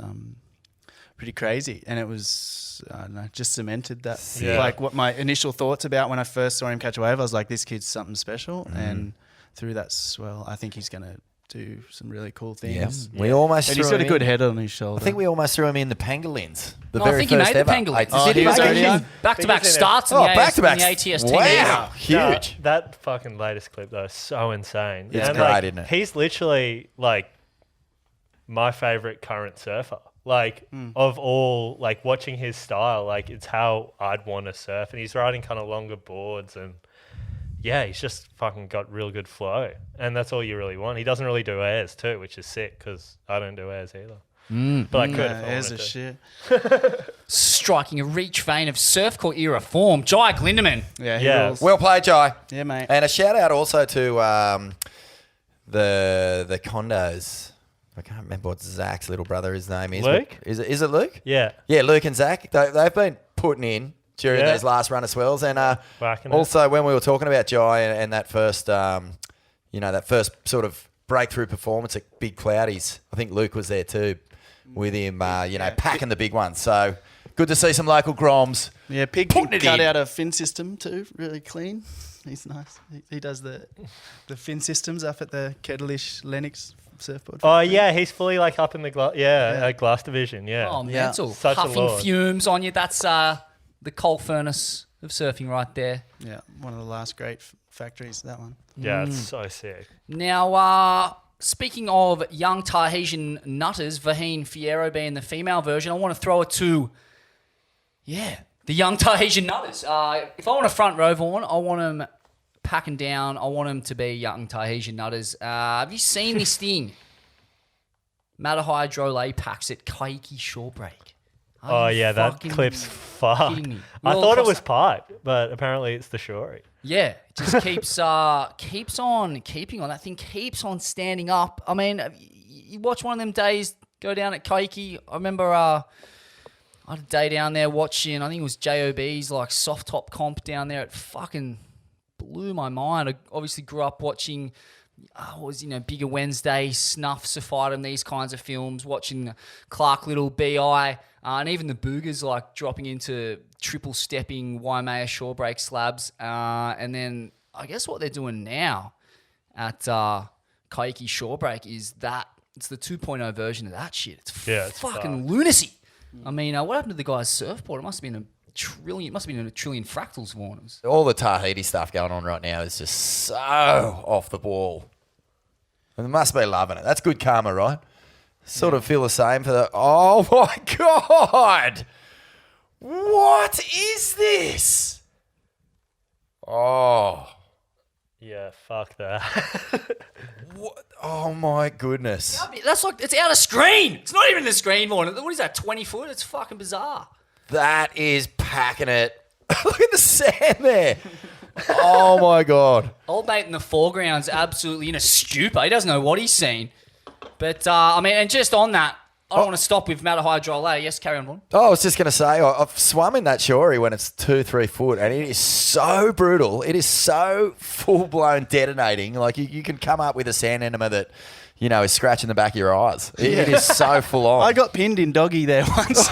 pretty crazy, and it was I don't know, just cemented that like what my initial thoughts about when I first saw him catch a wave. I was like, this kid's something special, and through that Swell, I think he's going to do some really cool things. Yeah. We almost and threw he's got him a good in. head on his shoulder. I think we almost threw him in the Pangolins. The I very think he first made the ever. Pangolins. Did he He was make it? actually back-to-back starts in the ATS team. Wow, huge. That fucking latest clip though is so insane. It's And, great, isn't it? He's literally like my favorite current surfer. Like of all, like watching his style, like it's how I'd want to surf. And he's riding kind of longer boards, and he's just fucking got real good flow. And that's all you really want. He doesn't really do airs too, which is sick because I don't do airs either. But I could if I airs wanted are to. shit. Striking a reach vein of surfcore era form, Jai Glinderman. Yeah, he Yeah. rules. Well played, Jai. Yeah, mate. And a shout out also to the condos. I can't remember what Zach's little brother, his name is. Luke? Is it Luke? Yeah. Yeah, Luke and Zach. They've been putting in during Yeah. those last run of Swells. And Whacking also when we were talking about Jai and that first, that first sort of breakthrough performance at Big Cloudies, I think Luke was there too with him, packing the big ones. So good to see some local groms. Yeah, Pig can Putting it cut in. out a fin system too, really clean. He's nice. He does the fin systems up at the Kettleish Lennox surfboard. Oh yeah, he's fully like up in the glass division. Yeah. Oh, mental. Such a Huffing lord. fumes on you. That's the coal furnace of surfing right there. Yeah, one of the last great factories, that one. Yeah, it's so sick. Now, speaking of young Tahitian nutters, Vaheen Fierro being the female version, I want to throw it to, the young Tahitian nutters. If I want a front row, Vaughan, I want them packing down. I want them to be young Tahitian nutters. Have you seen this thing? Matter Hydro lay packs at Kaiki Shorebreak. Oh yeah, that clip's fucked. kidding me? I We're all thought it across was pipe, but apparently it's the shorey. Yeah, it just keeps on keeping on. That thing keeps on standing up. I mean, you watch one of them days go down at Kaiki. I remember I had a day down there watching, I think it was JOB's like soft top comp down there. It fucking blew my mind. I obviously grew up watching Bigger Wednesday, Snuff, Safidum, these kinds of films, watching Clark Little, BI, and even the Boogers like dropping into triple stepping Waimea Shorebreak slabs. And then I guess what they're doing now at Kaiki Shorebreak is that it's the 2.0 version of that shit. It's It's fucking lunacy. I mean, what happened to the guy's surfboard? It must have been a trillion fractals, Warners. All the Tahiti stuff going on right now is just so off the wall. And they must be loving it. That's good karma, right? Sort of feel the same for the... Oh, my God! What is this? Oh. Yeah, fuck that. What? Oh my goodness. That's like, it's out of screen. It's not even the screen more. What is that, 20 foot? It's fucking bizarre. That is packing it. Look at the sand there. Oh my God. Old mate in the foreground's absolutely in a stupor. He doesn't know what he's seen. But, I mean, and just on that, I don't want to stop with Matahai Drolet. Yes, carry on, Vaughn. Oh, I was just going to say, I've swum in that shorey when it's 2-3 foot, and it is so brutal. It is so full-blown detonating. Like, you can come up with a sand enema that, you know, is scratching the back of your eyes. It is so full-on. I got pinned in doggy there once.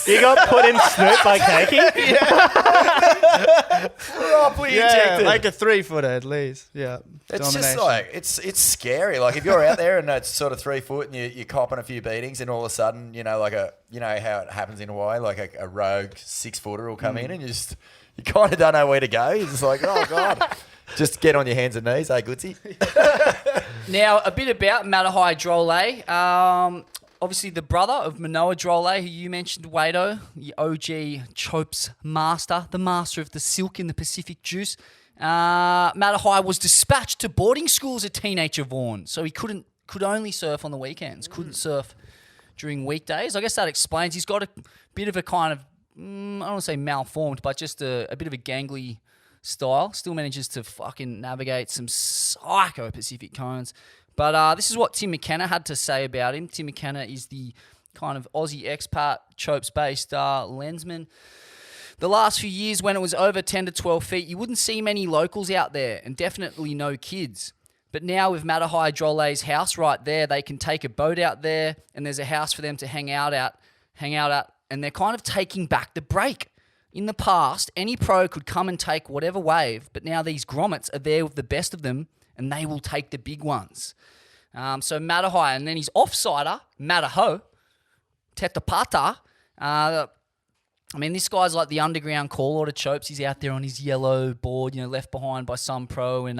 You got put in Snoop by Cakey? Properly injected. Like a 3-footer at least. Yeah. It's just like, it's scary. Like, if you're out there and it's sort of 3 foot and you're copping a few beatings, and all of a sudden, you know, like you know how it happens in Hawaii, like a rogue 6-footer will come in and you kind of don't know where to go. You're just like, oh God. Just get on your hands and knees, hey, Goodsy. Now, a bit about Matahai Drolet. Obviously, the brother of Manoa Drolet, who you mentioned, Wado, the OG Chopes master, the master of the silk in the Pacific juice. Matahai was dispatched to boarding school as a teenager, Vaughn, so he could only surf on the weekends, couldn't surf during weekdays. I guess that explains he's got a bit of a kind of, I don't want to say malformed, but just a bit of a gangly style. Still manages to fucking navigate some psycho Pacific cones. But this is what Tim McKenna had to say about him. Tim McKenna is the kind of Aussie expat, Chopes-based lensman. The last few years, when it was over 10 to 12 feet, you wouldn't see many locals out there, and definitely no kids. But now with Matahai Drolet's house right there, they can take a boat out there, and there's a house for them to hang out at, and they're kind of taking back the break. In the past, any pro could come and take whatever wave, but now these grommets are there with the best of them, and they will take the big ones. So Matahai, and then his offsider, Mataho, Tetapata. I mean, this guy's like the underground call order Chopes. He's out there on his yellow board, you know, left behind by some pro, and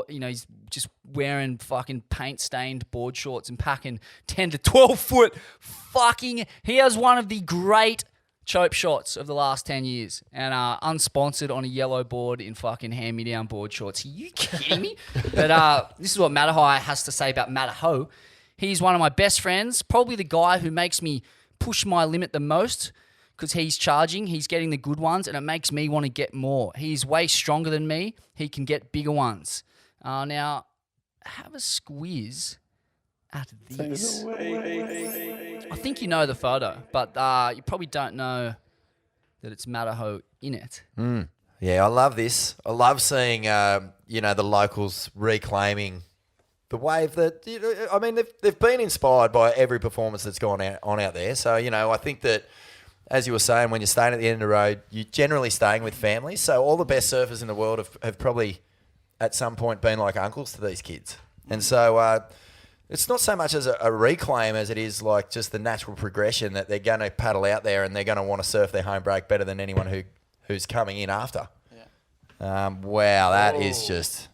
you know, he's just wearing fucking paint-stained board shorts and packing 10 to 12 foot fucking. He has one of the great Chope shots of the last 10 years, and unsponsored on a yellow board in fucking hand-me-down board shorts. Are you kidding me? But this is what Matahai has to say about Mataho. He's one of my best friends, probably the guy who makes me push my limit the most, because he's charging, he's getting the good ones, and it makes me want to get more. He's way stronger than me. He can get bigger ones. Now, have a squeeze at this. I think you know the photo, but you probably don't know that it's Mataho in it. Yeah, I love this. I love seeing, you know, the locals reclaiming the wave that, you know, I mean, they've been inspired by every performance that's gone on out there. So, you know, I think that, as you were saying, when you're staying at the end of the road, you're generally staying with families. So all the best surfers in the world have probably at some point been like uncles to these kids. And so it's not so much as a reclaim as it is like just the natural progression that they're going to paddle out there and they're going to want to surf their home break better than anyone who's coming in after. Yeah. Wow, that is just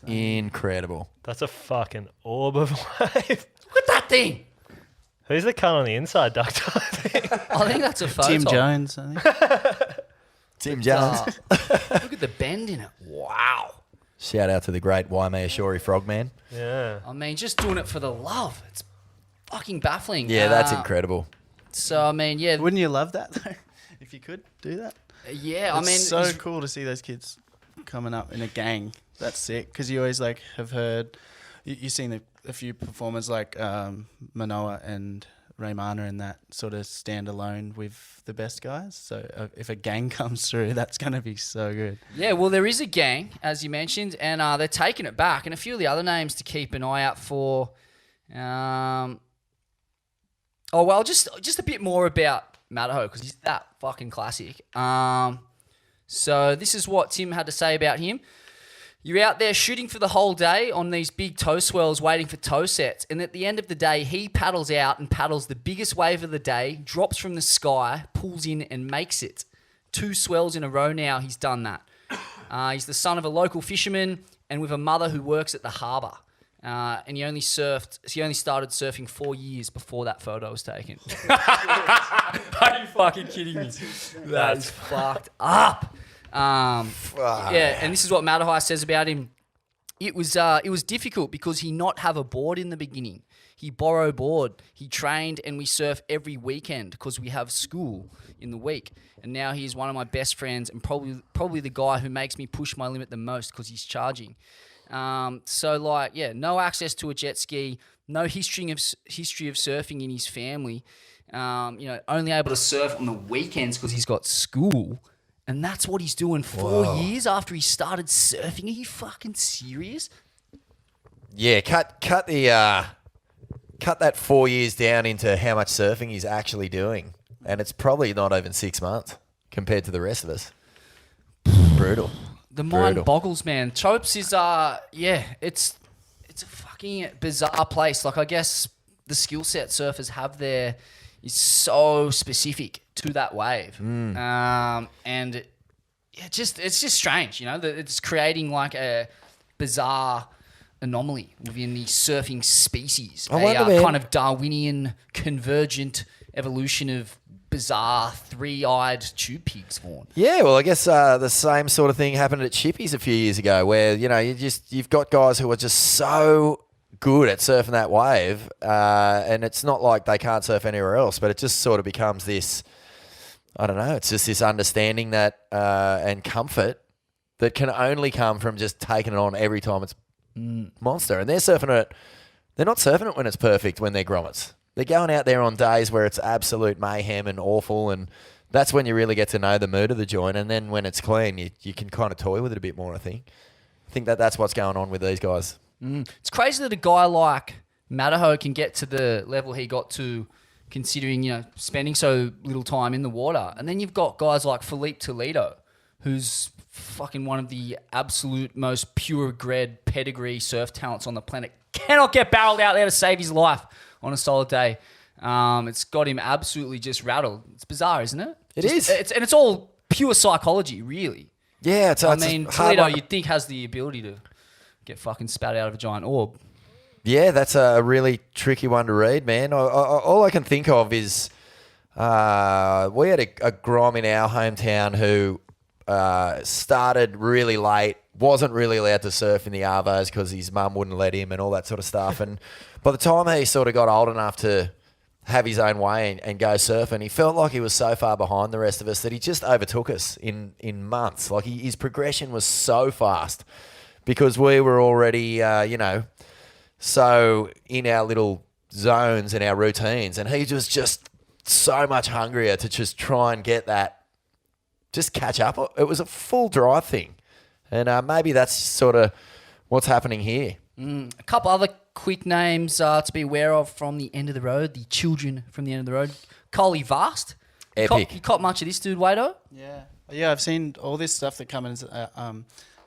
incredible. That's a fucking orb of wave. Look at that thing. Who's the cunt on the inside, Duck diving? I think that's a photo. Tim Jones, I think. Tim Jones. Look at the bend in it. Wow. Shout out to the great Waimea Shorey Frogman. Yeah. I mean, just doing it for the love. It's fucking baffling. Yeah, that's incredible. So, I mean, yeah. Wouldn't you love that, though? If you could do that? Yeah, It's I mean. so cool to see those kids coming up in a gang. That's sick. Because you always, like, have heard... You've seen a few performers like Manoa and Raymana and that sort of stand alone with the best guys. So if a gang comes through, that's going to be so good. Yeah, well, there is a gang, as you mentioned, and they're taking it back. And a few of the other names to keep an eye out for. Just a bit more about Mataho, because he's that fucking classic. So this is what Tim had to say about him. You're out there shooting for the whole day on these big toe swells waiting for toe sets, and at the end of the day, he paddles out and paddles the biggest wave of the day, drops from the sky, pulls in and makes it. 2 swells in a row now, he's done that. He's the son of a local fisherman and with a mother who works at the harbour. And he only started surfing 4 years before that photo was taken. Are you fucking kidding me? That's fucked up. Yeah, and this is what Matahai says about him. It was difficult because he not have a board in the beginning. He borrow board. He trained, and we surf every weekend because we have school in the week. And now he's one of my best friends and probably the guy who makes me push my limit the most because he's charging. So no access to a jet ski, no history of surfing in his family. Only able to surf on the weekends because he's got school. And that's what he's doing 4 years after he started surfing. Are you fucking serious? Yeah, cut that 4 years down into how much surfing he's actually doing. And it's probably not even 6 months compared to the rest of us. Brutal. The mind boggles, man. Chopes is, it's a fucking bizarre place. Like, I guess the skill set surfers have there is so specific to that wave. And it's just strange, that it's creating like a bizarre anomaly within the surfing species. I wonder, man. Kind of Darwinian convergent evolution of bizarre three-eyed tube pigs form. Yeah, well, I guess the same sort of thing happened at Chippies a few years ago, where you've got guys who are just so good at surfing that wave, and it's not like they can't surf anywhere else, but it just sort of becomes this. I don't know. It's just this understanding that and comfort that can only come from just taking it on every time it's monster, and they're surfing it. They're not surfing it when it's perfect when they're grommets. They're going out there on days where it's absolute mayhem and awful, and that's when you really get to know the mood of the joint. And then when it's clean, you can kind of toy with it a bit more, I think. That's what's going on with these guys. It's crazy that a guy like Mataho can get to the level he got to, considering, spending so little time in the water. And then you've got guys like Philippe Toledo, who's fucking one of the absolute most purebred pedigree surf talents on the planet. Cannot get barreled out there to save his life on a solid day. It's got him absolutely just rattled. It's bizarre, isn't it? It is. It's all pure psychology, really. Yeah, Toledo, you'd think, has the ability to get fucking spat out of a giant orb. Yeah, that's a really tricky one to read, man. All I can think of is we had a grom in our hometown who started really late, wasn't really allowed to surf in the Arvos because his mum wouldn't let him and all that sort of stuff. And by the time he sort of got old enough to have his own way and go surfing, he felt like he was so far behind the rest of us that he just overtook us in months. Like his progression was so fast because we were already, so in our little zones and our routines, and he was just so much hungrier to just try and get that, just catch up. It was a full drive thing. And maybe that's sort of what's happening here. A couple other quick names to be aware of from the end of the road, the children from the end of the road. Coley Vast. Epic. You caught much of this dude, Wado? Yeah, I've seen all this stuff that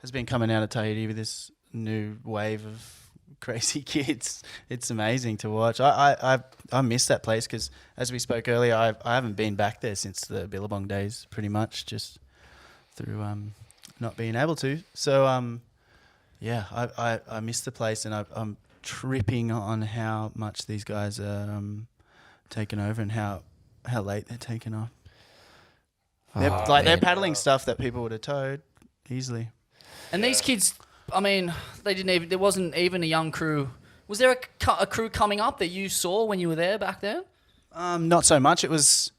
has been coming out of Tahiti with this new wave of crazy kids. It's amazing to watch. I miss that place because, as we spoke earlier, I haven't been back there since the Billabong days, pretty much, just through not being able to. So, I miss the place, and I'm tripping on how much these guys are taking over and how late they're taking off. They're paddling stuff that people would have towed easily. And these kids, there wasn't even a young crew. Was there a crew coming up that you saw when you were there back then? Not so much. It was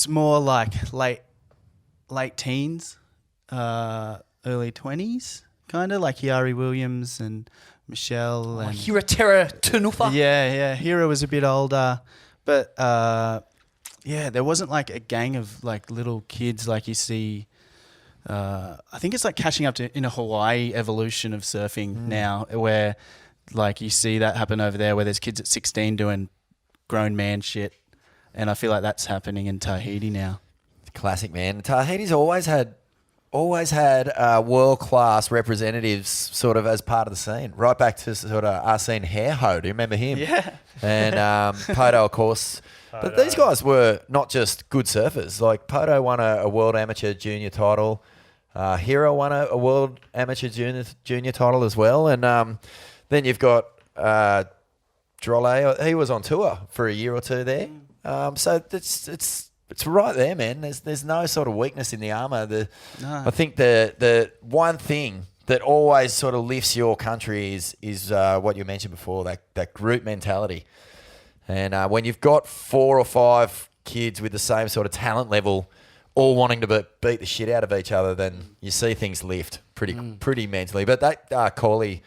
more like late teens, early 20s, kind of like Hiari Williams and Michelle and Hiratera Tunufa. Yeah. Hira was a bit older, but there wasn't like a gang of like little kids like you see. I think it's like catching up to in a Hawaii evolution of surfing now, where like you see that happen over there, where there's kids at 16 doing grown man shit, and I feel like that's happening in Tahiti now. Classic, man. Tahiti's always had world-class representatives sort of as part of the scene, right back to sort of Arsene Hairho. Do you remember him? Yeah. And Poto, of course. But these guys were not just good surfers. Like Poto won a World Amateur Junior title. Hero won a World Amateur Junior title as well. And then you've got Drolle. He was on tour for a year or two there. So it's it's right there, man. There's no sort of weakness in the armour. No. I think the one thing that always sort of lifts your country is what you mentioned before, that group mentality. And when you've got 4 or 5 kids with the same sort of talent level, all wanting to beat the shit out of each other, then you see things lift pretty mentally. But that Corley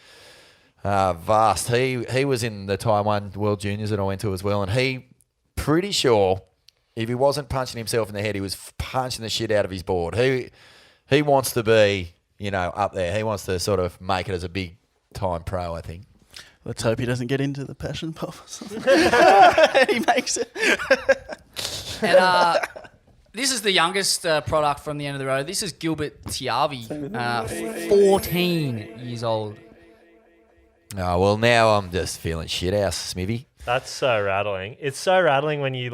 Vast, he was in the Taiwan World Juniors that I went to as well, and he pretty sure if he wasn't punching himself in the head, he was punching the shit out of his board. He wants to be, up there. He wants to sort of make it as a big time pro, I think. Let's hope he doesn't get into the passion pop. He makes it. And this is the youngest product from the end of the road. This is Gilbert Tiavi, 14 years old. Oh, well, now I'm just feeling shithouse, Smithy. That's so rattling. It's so rattling when you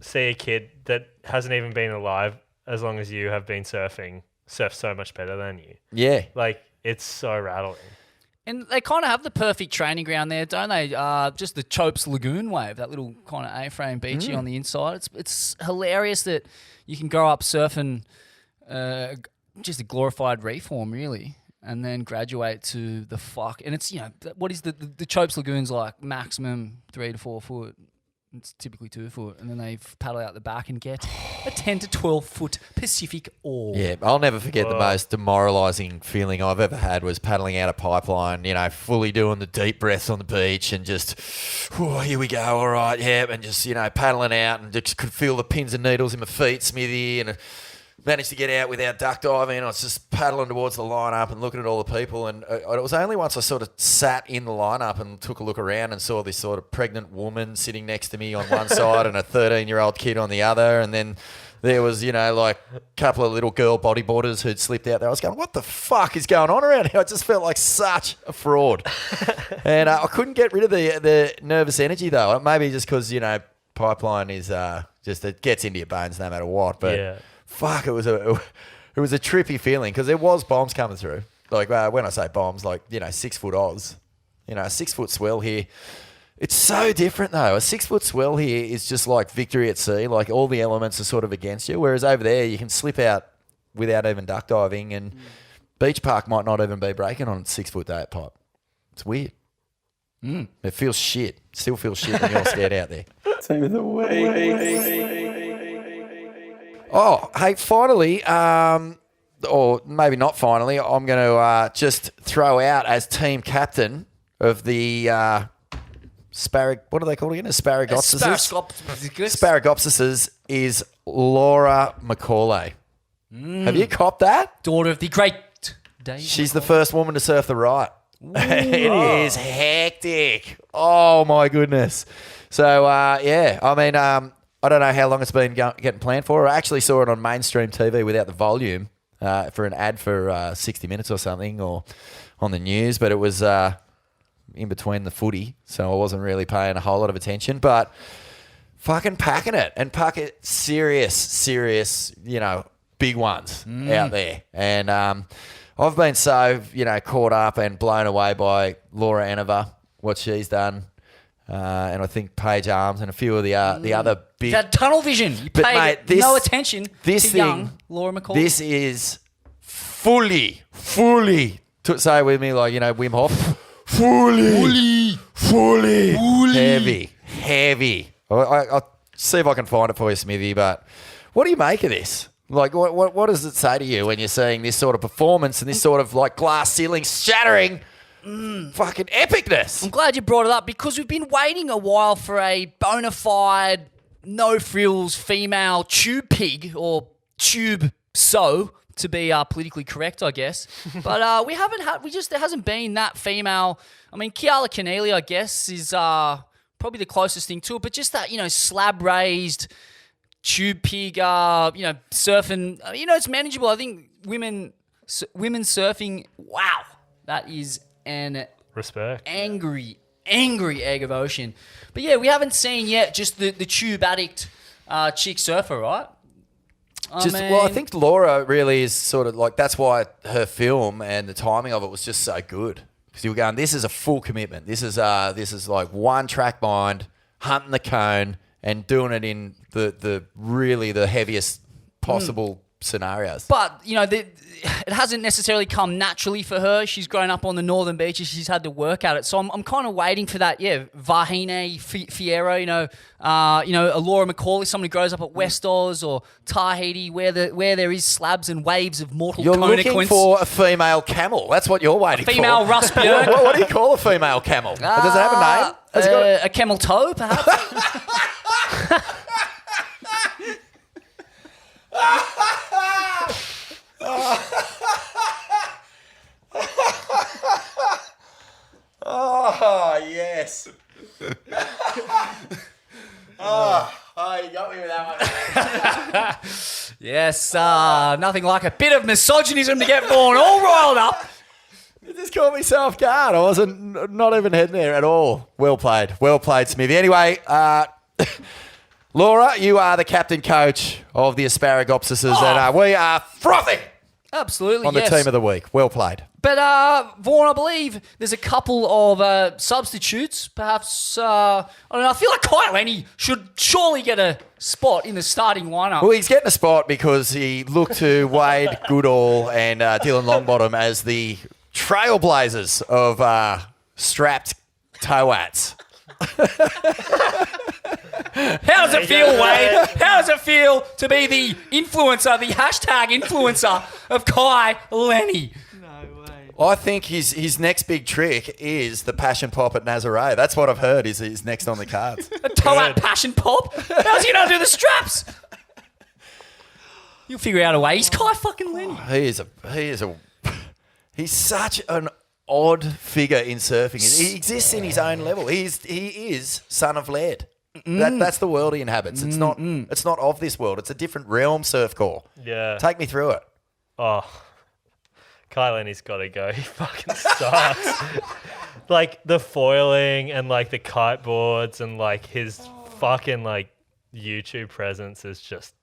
see a kid that hasn't even been alive as long as you have been surf so much better than you. Yeah. It's so rattling. And they kind of have the perfect training ground there, don't they? Just the Chopes Lagoon wave, that little kind of A-frame beachy on the inside. It's hilarious that you can grow up surfing just a glorified reef form, really, and then graduate to the fuck. And it's, what is the Chopes Lagoon's like? Maximum 3 to 4 foot. It's typically 2 foot. And then they paddle out the back and get a 10 to 12 foot Pacific ore. Yeah, I'll never forget the most demoralising feeling I've ever had was paddling out a pipeline, fully doing the deep breaths on the beach and just, here we go, all right, yeah, and just, paddling out and just could feel the pins and needles in my feet, Smithy, and managed to get out without duck diving. I was just paddling towards the lineup and looking at all the people. And it was only once I sort of sat in the lineup and took a look around and saw this sort of pregnant woman sitting next to me on one side and a 13-year-old kid on the other. And then there was, a couple of little girl bodyboarders who'd slipped out there. I was going, what the fuck is going on around here? I just felt like such a fraud. And I couldn't get rid of the nervous energy, though. Maybe just because, pipeline is just, it gets into your bones no matter what. But yeah. Fuck, it was a trippy feeling because there was bombs coming through. When I say bombs, 6 foot Oz, a 6 foot swell here. It's so different though. A 6 foot swell here is just like victory at sea. Like all the elements are sort of against you. Whereas over there, you can slip out without even duck diving, and Beach Park might not even be breaking on 6 foot day at pipe. It's weird. It feels shit. Still feels shit when you're scared out there. Team of the week. Oh, hey, finally, or maybe not finally, I'm going to just throw out as team captain of the what are they called again? Asparagopsises is Laura Macaulay. Have you copped that? Daughter of the great Dave. She's the first woman to surf the right. It is hectic. Oh, my goodness. So, yeah, I mean... I don't know how long it's been getting planned for. I actually saw it on mainstream TV without the volume for an ad for 60 Minutes or something, or on the news, but it was in between the footy, so I wasn't really paying a whole lot of attention, but fucking packing it, and pack serious, big ones out there. And I've been so, caught up and blown away by Laura Enover, what she's done. And I think Paige Arms and a few of the other big... That tunnel vision. You paid no attention to young Laura McCall. This is fully, say it with me like, Wim Hof. Fully heavy. I'll see if I can find it for you, Smithy, but what do you make of this? Like, what does it say to you when you're seeing this sort of performance and this sort of like glass ceiling shattering... fucking epicness. I'm glad you brought it up because we've been waiting a while for a bona fide, no frills female tube pig or tube so to be politically correct, I guess. But there hasn't been that female. I mean, Kiala Keneally, I guess, is probably the closest thing to it, but just that, slab raised tube pig, surfing, it's manageable. I think women surfing, wow, that is an respect angry egg of ocean. But yeah, we haven't seen yet just the tube addict chick surfer, right? I think Laura really is sort of like, that's why her film and the timing of it was just so good, because you were going, this is a full commitment. This is like one track mind, hunting the cone and doing it in the really the heaviest possible scenarios. But, you know, it hasn't necessarily come naturally for her. She's grown up on the northern beaches. She's had to work at it. So I'm kind of waiting for that, Vahine, Fierro, a Laura McCauley, someone who grows up at West Oz or Tahiti, where there is slabs and waves of mortal You're conquence. looking for a female camel. That's what you're waiting Female for. Russ Björk. What do you call a female camel? Does it have a name? Has it got a camel toe, perhaps? Oh, yes. Oh, you got me with that one. Yes, nothing like a bit of misogynism to get Vaughan all riled up. You just caught me off guard. I wasn't not even heading there at all. Well played, Smithy. Anyway, Laura, you are the captain coach of the Asparagopsises, and we are frothing. Absolutely, on the team of the week. Well played. But, Vaughan, I believe there's a couple of substitutes. Perhaps, I don't know, I feel like Kai Lenny should surely get a spot in the starting lineup. Well, he's getting a spot because he looked to Wade Goodall and Dylan Longbottom as the trailblazers of strapped toats. How does it feel, Wade? How does it feel to be the influencer, the hashtag influencer of Kai Lenny? I think his next big trick is the passion pop at Nazare. That's what I've heard is next on the cards. A toe-out passion pop? How's he going to do the straps? You'll figure out a way. He's Kai fucking Lenny. He's such an odd figure in surfing. He exists in his own level. He is son of lead. That's the world he inhabits. It's not of this world. It's a different realm, Surfcore. Yeah. Take me through it. Oh, Kai Lenny's got to go. He fucking sucks. Like the foiling and like the kiteboards and like his fucking like YouTube presence is just,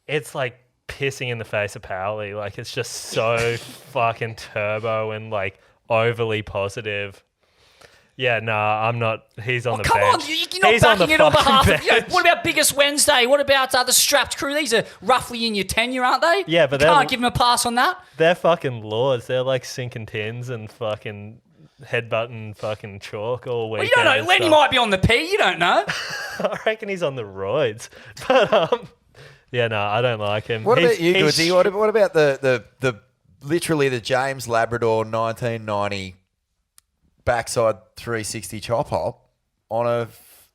it's like pissing in the face of Powley. Like it's just so fucking turbo and like overly positive. Yeah, nah, I'm not. He's on the bench. Come on, you're not He's on backing the it on behalf fucking of... bench. What about Biggest Wednesday? What about the Strapped crew? These are roughly in your tenure, aren't they? Yeah, but you they're- can't give them a pass on that. They're fucking lords. They're like sinking tins and fucking headbutting fucking chalk all Well, weekend. you don't know. and Lenny stuff. might be on the P. You don't know. I reckon he's on the roids. But yeah, no, I don't like him. What about you, he's- Goodsy? What about the literally the James Labrador 1990 backside 360 chop hop on a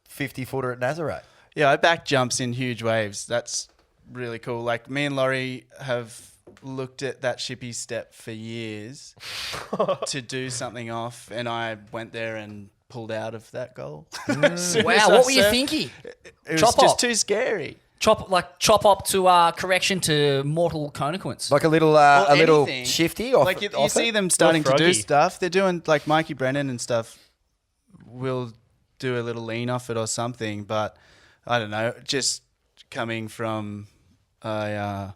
50-footer at Nazareth? Yeah, I back jumps in huge waves. That's really cool. Like me and Laurie have looked at that shippy step for years to do something off, and I went there and pulled out of that goal. Wow, what were you thinking? It was Chop just up. too scary. Chop up to correction to mortal conquence. Like a little anything. shifty off. Like you off see it? them starting to do froggy. stuff. They're doing like Mikey Brennan and stuff. Will do a little lean off it or something, but I don't know. Just coming from a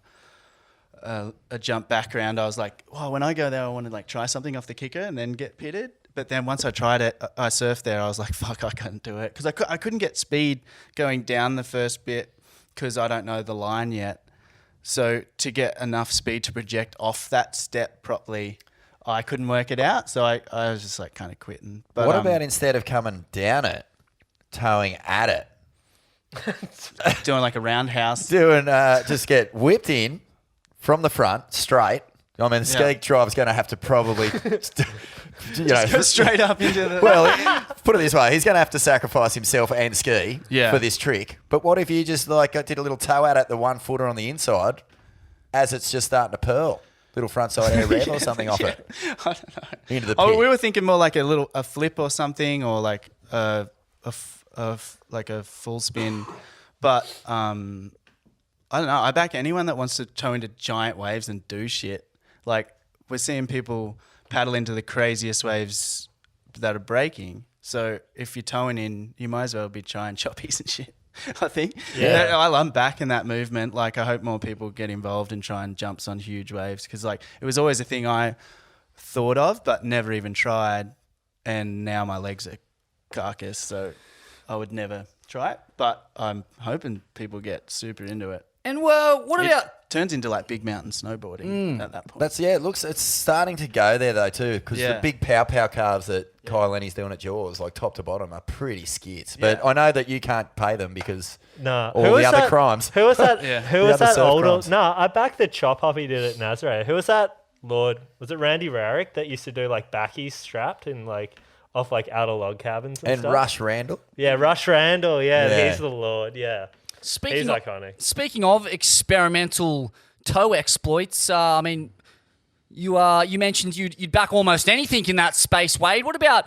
jump background, I was like, oh, when I go there, I want to like try something off the kicker and then get pitted. But then once I tried it, I surfed there. I was like, fuck, I couldn't do it because I couldn't get speed going down the first bit because I don't know the line yet. So to get enough speed to project off that step properly, I couldn't work it out. So I was just like kind of quitting. But What about instead of coming down it, towing at it? doing like a roundhouse? Doing just get whipped in from the front straight. I mean, the ski driver's going to have to probably, Go straight up into the... Well, put it this way, he's going to have to sacrifice himself and ski for this trick. But what if you just like did a little toe out at the 1 footer on the inside as it's just starting to purl? Little front side air rev or something off it. I don't know. Into the Oh, pit. we were thinking more like a flip or something, or like a full spin. But I don't know. I back anyone that wants to tow into giant waves and do shit. Like we're seeing people paddle into the craziest waves that are breaking. So if you're towing in, you might as well be trying choppies and shit. I think. Yeah. I'm back in that movement. Like I hope more people get involved and try and jumps on huge waves because like it was always a thing I thought of but never even tried, and now my legs are carcass, so I would never try it, but I'm hoping people get super into it. And what about... turns into like big mountain snowboarding at that point. It's starting to go there though too, because the big pow calves that Kyle Lenny's doing at Jaws, like top to bottom, are pretty skits. But I know that you can't pay them because all the other crimes. Who was that? Who was that older? crimes. No, I backed the chop hop he did at Nazaré. Who was that? Lord, was it Randy Rarick that used to do like backies strapped in like off like outer log cabins and stuff? Rush Randall. Yeah, Rush Randall. Yeah, he's the Lord. Yeah. He's iconic. Speaking of experimental toe exploits, I mean, you mentioned you'd back almost anything in that space, Wade. What about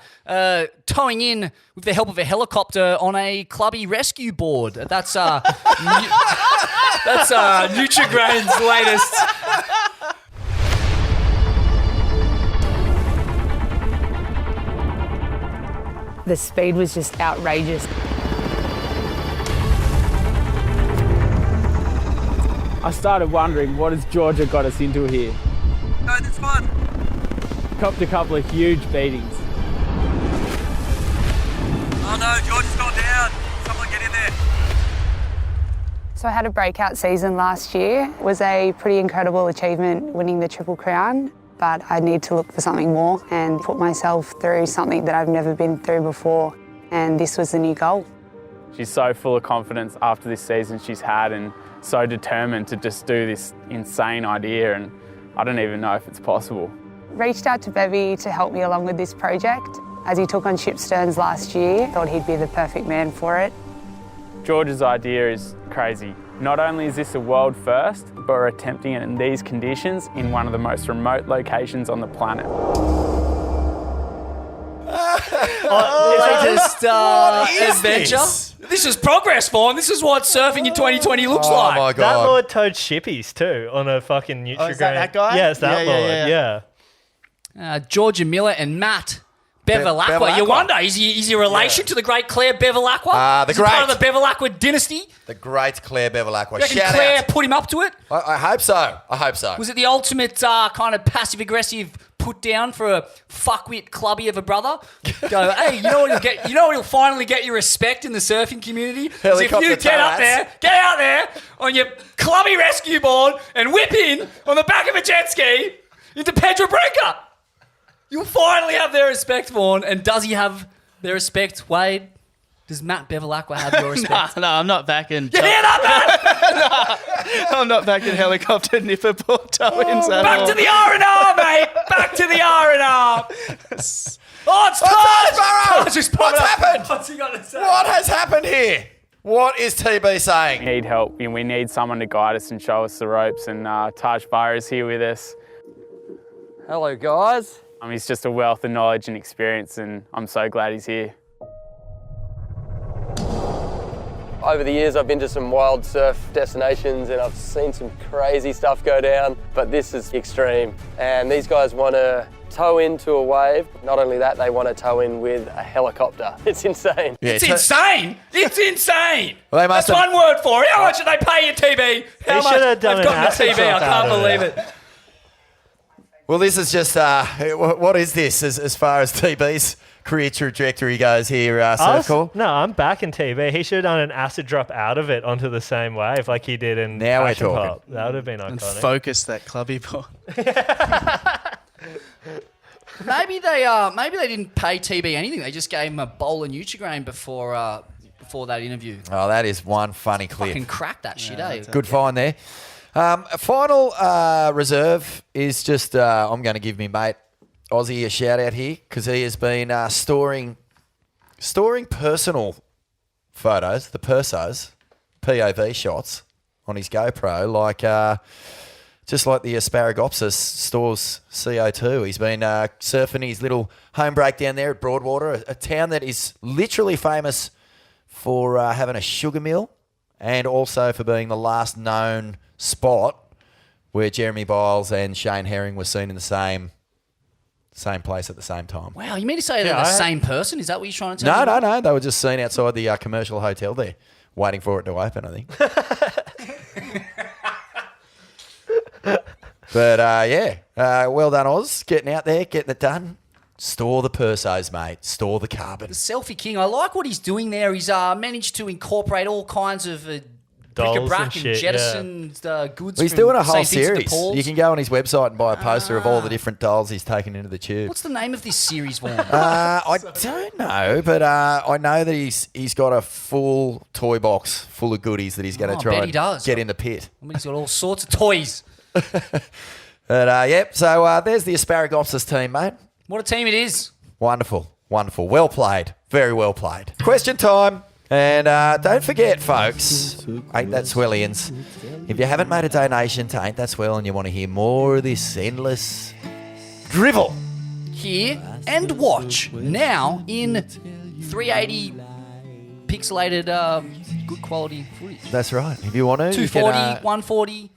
towing in with the help of a helicopter on a clubby rescue board? That's that's Nutrigrain's latest. The speed was just outrageous. I started wondering, what has Georgia got us into here? No, that's fine. Copped a couple of huge beatings. Oh no, Georgia's gone down. Someone get in there. So I had a breakout season last year. It was a pretty incredible achievement winning the Triple Crown, but I need to look for something more and put myself through something that I've never been through before, and this was the new goal. She's so full of confidence after this season she's had and so determined to just do this insane idea, and I don't even know if it's possible. Reached out to Bevy to help me along with this project. As he took on ship sterns last year, thought he'd be the perfect man for it. George's idea is crazy. Not only is this a world first, but we're attempting it in these conditions in one of the most remote locations on the planet. Latest adventure. This is progress, Vaughn. This is what surfing in 2020 looks like. Oh my That god! Lord towed shippies too on a fucking Nutrigrain. is that guy? Yeah, it's that Lord. Yeah. Georgia Miller and Matt Bevilacqua. You wonder, is he a relation to the great Claire Bevilacqua? The Is he part of the Bevilacqua dynasty? The great Claire Bevilacqua. You reckon Shout Claire out. put him up to it? I hope so. I hope so. Was it the ultimate kind of passive-aggressive put down for a fuckwit clubby of a brother? Go, hey, you know what you'll finally get your respect in the surfing community? Is if Helicopter you get out there on your clubby rescue board and whip in on the back of a jet ski into Pedro Breaker. You'll finally have their respect, Vaughn. And does he have their respect, Wade? Does Matt Bevilacqua have your respect? No, I'm not backing. You hear that, No, I'm not backing helicopter nipper board towings at Back all. to the R&R, mate. Back to the R&R. Oh, it's Todd. What's happened? What's he got to say? What has happened here? What is TB saying? We need help and we need someone to guide us and show us the ropes, and Taj Barr is here with us. Hello, guys. He's just a wealth of knowledge and experience, and I'm so glad he's here. Over the years, I've been to some wild surf destinations and I've seen some crazy stuff go down, but this is extreme. And these guys want to tow into a wave. Not only that, they want to tow in with a helicopter. It's insane. Yeah, It's insane. It's insane. Well, they must That's have- one word for it. How much did they pay you, TB? How They much should have done they've an gotten acid the TV? I drop out can't of believe it. it. Well, this is just what is this as far as TB's career trajectory goes here, Surf Call? No, I'm back in TV. He should have done an acid drop out of it onto the same wave like he did in Now we're Passion talking. Pop. That would have been And iconic. focus that clubby board. Maybe they didn't pay TB anything. They just gave him a bowl of Nutrigrain before that interview. Oh, that is one funny clip. Fucking crack that shit, eh? Good find there. A final reserve is just, I'm going to give me mate Aussie a shout out here because he has been storing personal photos, the persos, POV shots on his GoPro, like just like the Asparagopsis stores CO2. He's been surfing his little home break down there at Broadwater, a town that is literally famous for having a sugar mill and also for being the last known spot where Jeremy Biles and Shane Herring were seen in the same place at the same time. Wow, you mean to say they're the same person? Is that what you're trying to tell me? No. They were just seen outside the commercial hotel there, waiting for it to open, I think. But, well done, Oz. Getting out there, getting it done. Store the persos, mate. Store the carbon. The selfie king. I like what he's doing there. He's managed to incorporate all kinds of bric-a-brac and jettisoned goods. Well, he's from doing a whole St. Vincent de series. Paul's. You can go on his website and buy a poster of all the different dolls he's taken into the tube. What's the name of this series, Vaughn? I don't know, but I know that he's got a full toy box full of goodies that he's going to try and get in the pit. I mean, he's got all sorts of toys. But yep, so there's the Asparagopsis team, mate. What a team it is. Wonderful, wonderful. Well played. Very well played. Question time. And don't forget, folks, Ain't That Swellians. If you haven't made a donation to Ain't That Swell and you want to hear more of this endless drivel, Hear and watch now in 380 pixelated, good quality footage. that's right. If you want to, 240, you can, 140,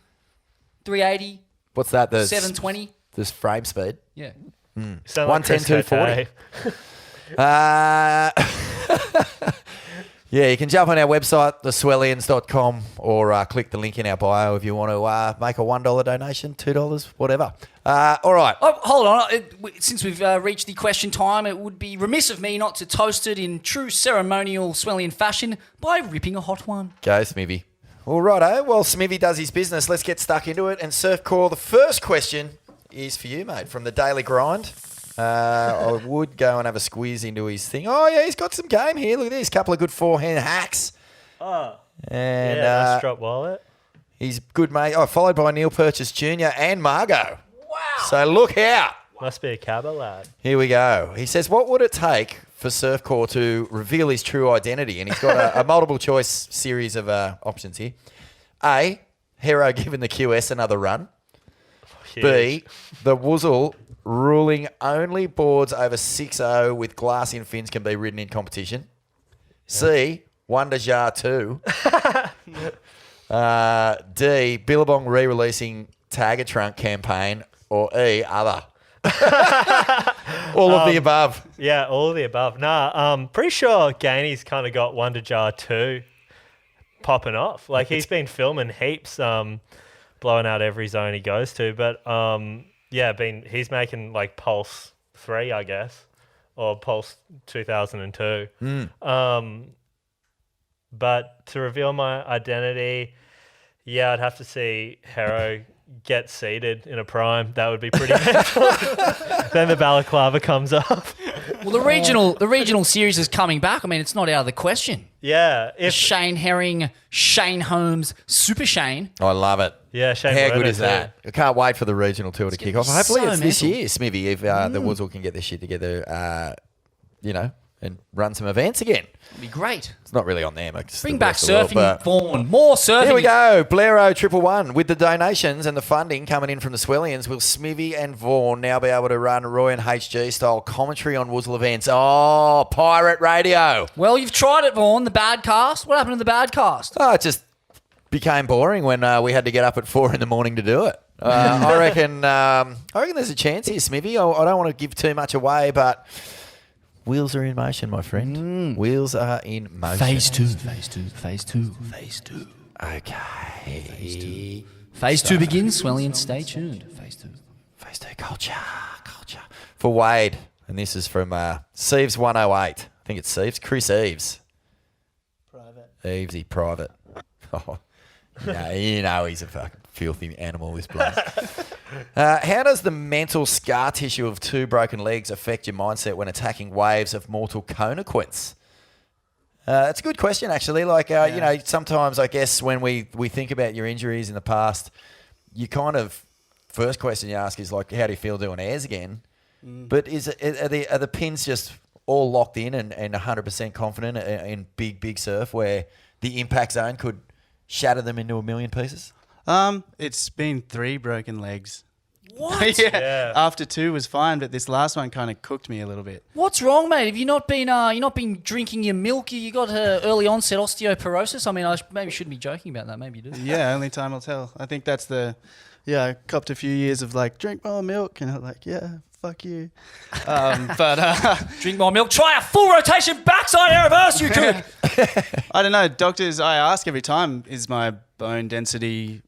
380. what's that? The 720. This frame speed. Yeah. Sound like 110, Chris 240. Yeah, you can jump on our website, theswellians.com, or click the link in our bio if you want to make a $1 donation, $2, whatever. All right. Oh, hold on. Since we've reached the question time, it would be remiss of me not to toast it in true ceremonial Swellian fashion by ripping a hot one. Go, Smithy. All righto. Well, Smithy does his business. Let's get stuck into it. And Surf Core, the first question is for you, mate, from the Daily Grind. I would go and have a squeeze into his thing. Oh, yeah, he's got some game here. Look at this. Couple of good forehand hacks. Oh. And nice drop wallet. He's good, mate. Oh, followed by Neil Purchase Jr. and Margot. Wow. So look out. Must be a Cabba lad. Here we go. He says, what would it take for Surfcore to reveal his true identity? And he's got a multiple choice series of options here. A, Hero giving the QS another run. B, the Woozle ruling only boards over 6-0 with glass in fins can be ridden in competition. C, Wonder Jar 2. D, Billabong re-releasing Tagger Trunk campaign. Or E, other. All of the above. Yeah, all of the above. Nah, pretty sure Gainey's kind of got Wonder Jar 2 popping off. Like, he's been filming heaps, blowing out every zone he goes to. But, he's making, like, Pulse 3, I guess, or Pulse 2002. But to reveal my identity, I'd have to see Hero get seated in a prime. That would be pretty mental. Then the balaclava comes up. Well, the regional series is coming back. I mean, it's not out of the question. Yeah. If Shane Herring, Shane Holmes, Super Shane. I love it. Yeah, Shane How Werner good is too. that? I can't wait for the regional tour to kick off. Hopefully so it's this mental. year, Smithy, if the Woozle can get this shit together, and run some events again. It'd be great. It's not really on them. It's Bring the back rest of the world, surfing, but- Vaughan. More surfing. Here we go. Blairo 111 with the donations and the funding coming in from the Swellians. Will Smithy and Vaughan now be able to run Roy and HG style commentary on Woozle events? Oh, pirate radio. Well, you've tried it, Vaughan. The bad cast. What happened to the bad cast? Oh, it just became boring when we had to get up at 4 a.m. to do it. I reckon there's a chance here, Smithy. I don't want to give too much away, but wheels are in motion, my friend. Wheels are in motion. Phase two. Okay. Phase 2 begins. Swellian, stay tuned. Phase 2. Phase 2 culture. For Wade, and this is from Seeves 108. I think it's Seeves. Chris Eves. Private. Evesy, private. Oh, you know he's a fucking filthy animal, this bloke. How does the mental scar tissue of 2 broken legs affect your mindset when attacking waves of mortal consequence? It's a good question, actually. Like, sometimes I guess when we think about your injuries in the past, you kind of, first question you ask is like, how do you feel doing airs again? But are the pins just all locked in and 100% confident in big surf where the impact zone could shatter them into a million pieces? It's been 3 broken legs. What? Yeah. After 2 was fine, but this last one kind of cooked me a little bit. What's wrong, mate? Have you not been drinking your milk? You got early onset osteoporosis? I mean, I maybe shouldn't be joking about that. Maybe you do. Yeah, only time will tell. I think that's I copped a few years of like, drink more milk, and I'm like, yeah, fuck you. Drink more milk. Try a full rotation backside air reverse, you could. I don't know. Doctors, I ask every time, is my bone density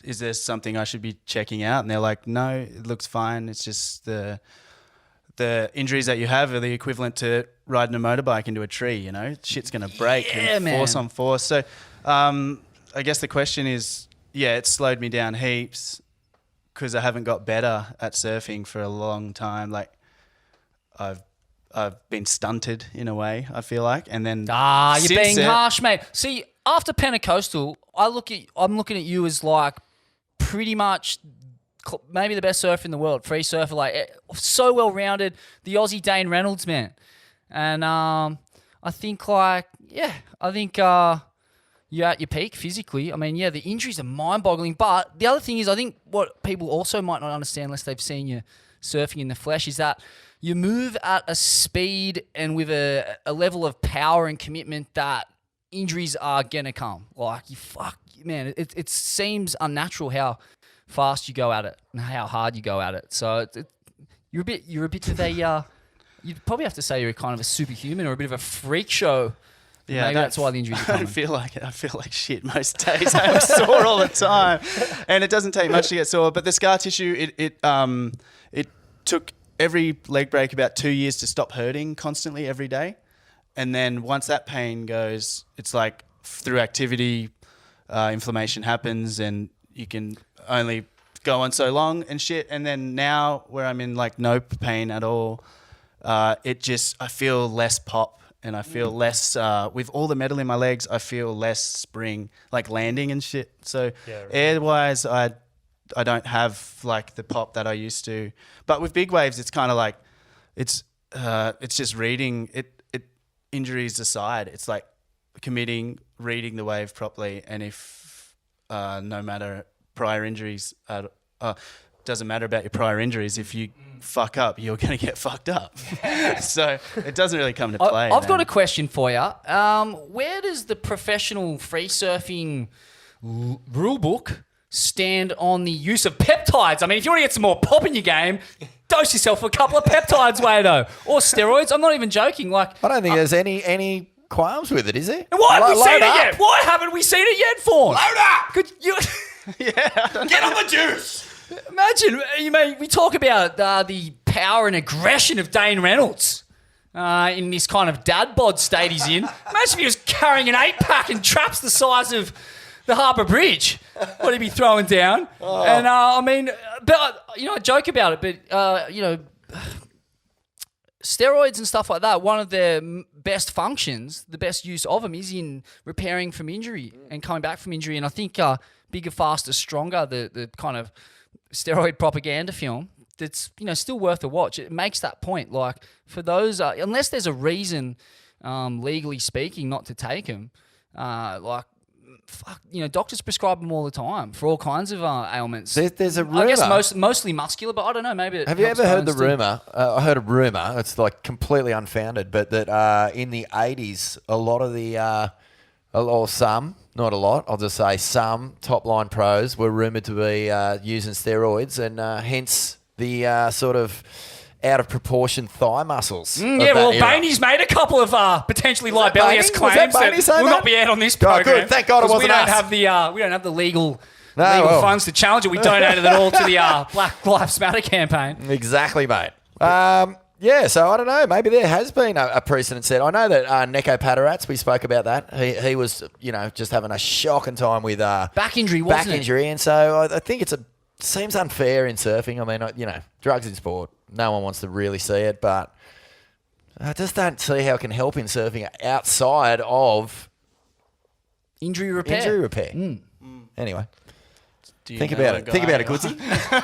is there something I should be checking out? And they're like, no, it looks fine. It's just the the injuries that you have are the equivalent to riding a motorbike into a tree, you know? Shit's going to break and force on force. So I guess the question is, it slowed me down heaps because I haven't got better at surfing for a long time. Like I've been stunted in a way, I feel like. And then you're being harsh, mate. See, after Pentecostal, I'm looking at you as like pretty much maybe the best surfer in the world, free surfer, like so well rounded, the Aussie Dane Reynolds, man. And I think you're at your peak physically. I mean, the injuries are mind-boggling. But the other thing is, I think what people also might not understand unless they've seen you surfing in the flesh is that you move at a speed and with a level of power and commitment that injuries are gonna come. Like man, it seems unnatural how fast you go at it and how hard you go at it. So you're a bit of a you'd probably have to say you're kind of a superhuman or a bit of a freak show. Yeah, maybe that's why the injuries are coming. I don't feel like it. I feel like shit most days. I'm sore all the time, and it doesn't take much to get sore. But the scar tissue, it took every leg break about 2 years to stop hurting constantly every day, and then once that pain goes, it's like through activity, inflammation happens, and you can only go on so long and shit. And then now where I'm in like no pain at all, I feel less pop and I feel less, with all the metal in my legs, I feel less spring, like landing and shit. So air-wise, I don't have like the pop that I used to. But with big waves, it's kind of like, it's just reading it, injuries aside, it's like committing, reading the wave properly. And if no matter prior injuries, doesn't matter about your prior injuries. If you fuck up, you're going to get fucked up. So it doesn't really come to play. I've got a question for you. Where does the professional free surfing rule book stand on the use of peptides? I mean, if you want to get some more pop in your game, dose yourself a couple of peptides, Wado, or steroids. I'm not even joking. Like, I don't think there's any qualms with it, is there? And why haven't we seen it yet? Why haven't we seen it yet, Fawn? Load up! Could you? Get on the juice! Imagine, we talk about the power and aggression of Dane Reynolds in this kind of dad bod state he's in. Imagine if he was carrying an 8-pack and traps the size of the Harbour Bridge. What he'd be throwing down. Oh. And I joke about it, but steroids and stuff like that, one of their best functions, the best use of them is in repairing from injury and coming back from injury. And I think Bigger, Faster, Stronger, the kind of steroid propaganda film that's still worth a watch. It makes that point. Like for those, unless there's a reason, legally speaking, not to take them, doctors prescribe them all the time for all kinds of ailments. There's a rumour. I guess mostly muscular, but I don't know. Maybe. Have you ever heard the rumour? I heard a rumour. It's like completely unfounded, but that in the 80s, a lot of the, or some, not a lot, I'll just say some top-line pros were rumoured to be using steroids, and hence the sort of out of proportion thigh muscles. Bainey's made a couple of potentially libellous claims that will not be aired on this program. Good. Thank God it wasn't us. We don't have the legal funds to challenge it. We donated it all to the Black Lives Matter campaign. Exactly, mate. So I don't know. Maybe there has been a precedent set. I know that Neko Patarats, we spoke about that. He was, just having a shocking time with back injury, wasn't it? And so I think seems unfair in surfing. I mean, drugs in sport. No one wants to really see it, but I just don't see how it can help in surfing outside of injury repair. Anyway. Think about it, Goodsy.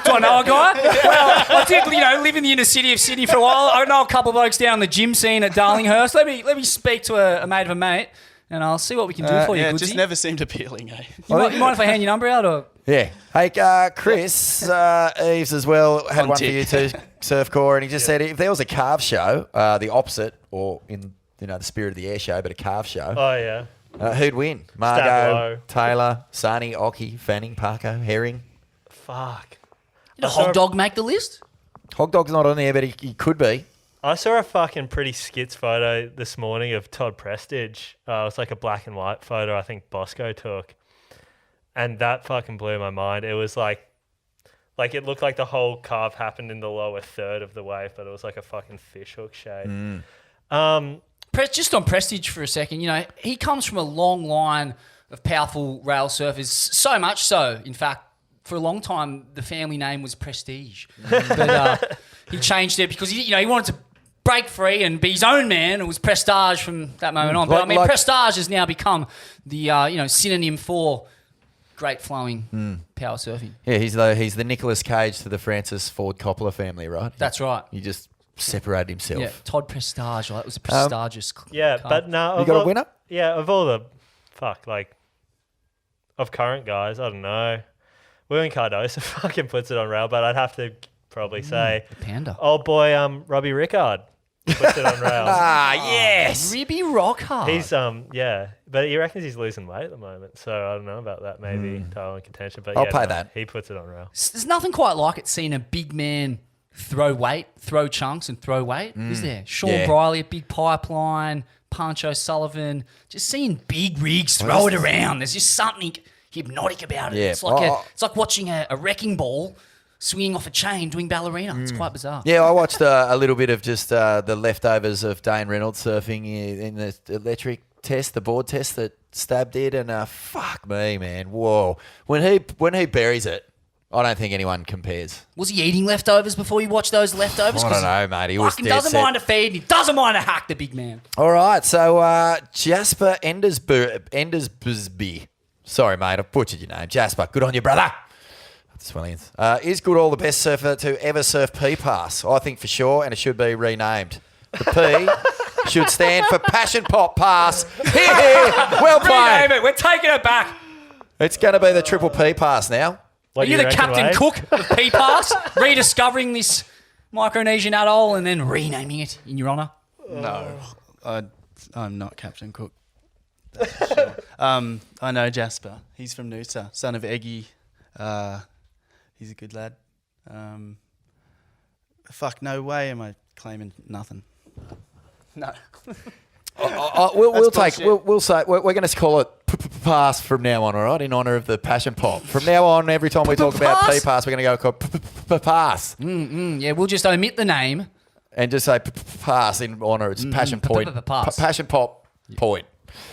Do I know a guy? Well, I did, live in the inner city of Sydney for a while. I know a couple of blokes down the gym scene at Darlinghurst. Let me speak to a mate of a mate, and I'll see what we can do for you, Goodsy. It just never seemed appealing, eh? You mind if I hand your number out? Or? Yeah. Hey, Chris Eves as well had one for you too, Surfcore, and he just said if there was a carve show, the opposite, or in the spirit of the air show, but a carve show. Oh, yeah. Who'd win? Margot, Taylor, Sarni, Oki, Fanning, Parko, Herring. Fuck. Did Hog Dog make the list? Hog Dog's not on there, but he could be. I saw a fucking pretty skits photo this morning of Todd Prestige. It was like a black and white photo I think Bosco took. And that fucking blew my mind. It was like Like it looked like the whole carve happened in the lower third of the wave, but it was like a fucking fishhook shape. Just on Prestige for a second, he comes from a long line of powerful rail surfers, so much so, in fact, for a long time, the family name was Prestige. But he changed it because he wanted to break free and be his own man. It was Prestige from that moment on. But Prestige has now become the synonym for great flowing power surfing. Yeah, he's the Nicolas Cage to the Francis Ford Coppola family, right? That's right. He just separated himself. Yeah, Todd Prestige. That was a prestigious. Yeah, but no, You got a winner? Yeah, of all the of current guys, I don't know. William Cardoso fucking puts it on rail, but I'd have to probably say the panda. Old boy, Robbie Rickard puts it on rail. Yes, Ribby Rockhard. He's but he reckons he's losing weight at the moment, so I don't know about that. Maybe title in contention, but I'll pay that. He puts it on rail. There's nothing quite like it seeing a big man throw weight, throw chunks, and throw weight. Is there? Sean Briley, a big pipeline. Punch O'Sullivan, just seeing big rigs throw it around. There's just something hypnotic about it. Yeah. It's like watching a wrecking ball swinging off a chain doing ballerina. It's quite bizarre. Yeah, I watched a little bit of just the leftovers of Dane Reynolds surfing in the electric test, the board test that Stab did, and fuck me, man, whoa! When he buries it, I don't think anyone compares. Was he eating leftovers before you watched those leftovers? I don't know, mate. He was fucking dead doesn't set. mind a feed. He doesn't mind a hack, the big man. All right, so Jasper Endersby. Sorry, mate, I've butchered your name. Jasper, good on you, brother. Swellians. Is Goodall the best surfer to ever surf P-Pass? I think for sure, and it should be renamed. The P should stand for Passion Pop Pass. Here, well played. Rename it. We're taking it back. It's going to be the triple P-Pass now. Are you the Captain Cook of P-Pass? Rediscovering this Micronesian atoll and then renaming it in your honour? No, I'm not Captain Cook. That's for sure. I know Jasper. He's from Noosa, son of Eggy. He's a good lad. No way am I claiming nothing. No. We'll say we're going to call it Pass from now on, all right, in honour of the Passion Pop. From now on, every time we talk about P-Pass, we're going to go call Pass. Yeah, we'll just omit the name and just say Pass in honour. It's Passion Point. Passion Pop Point.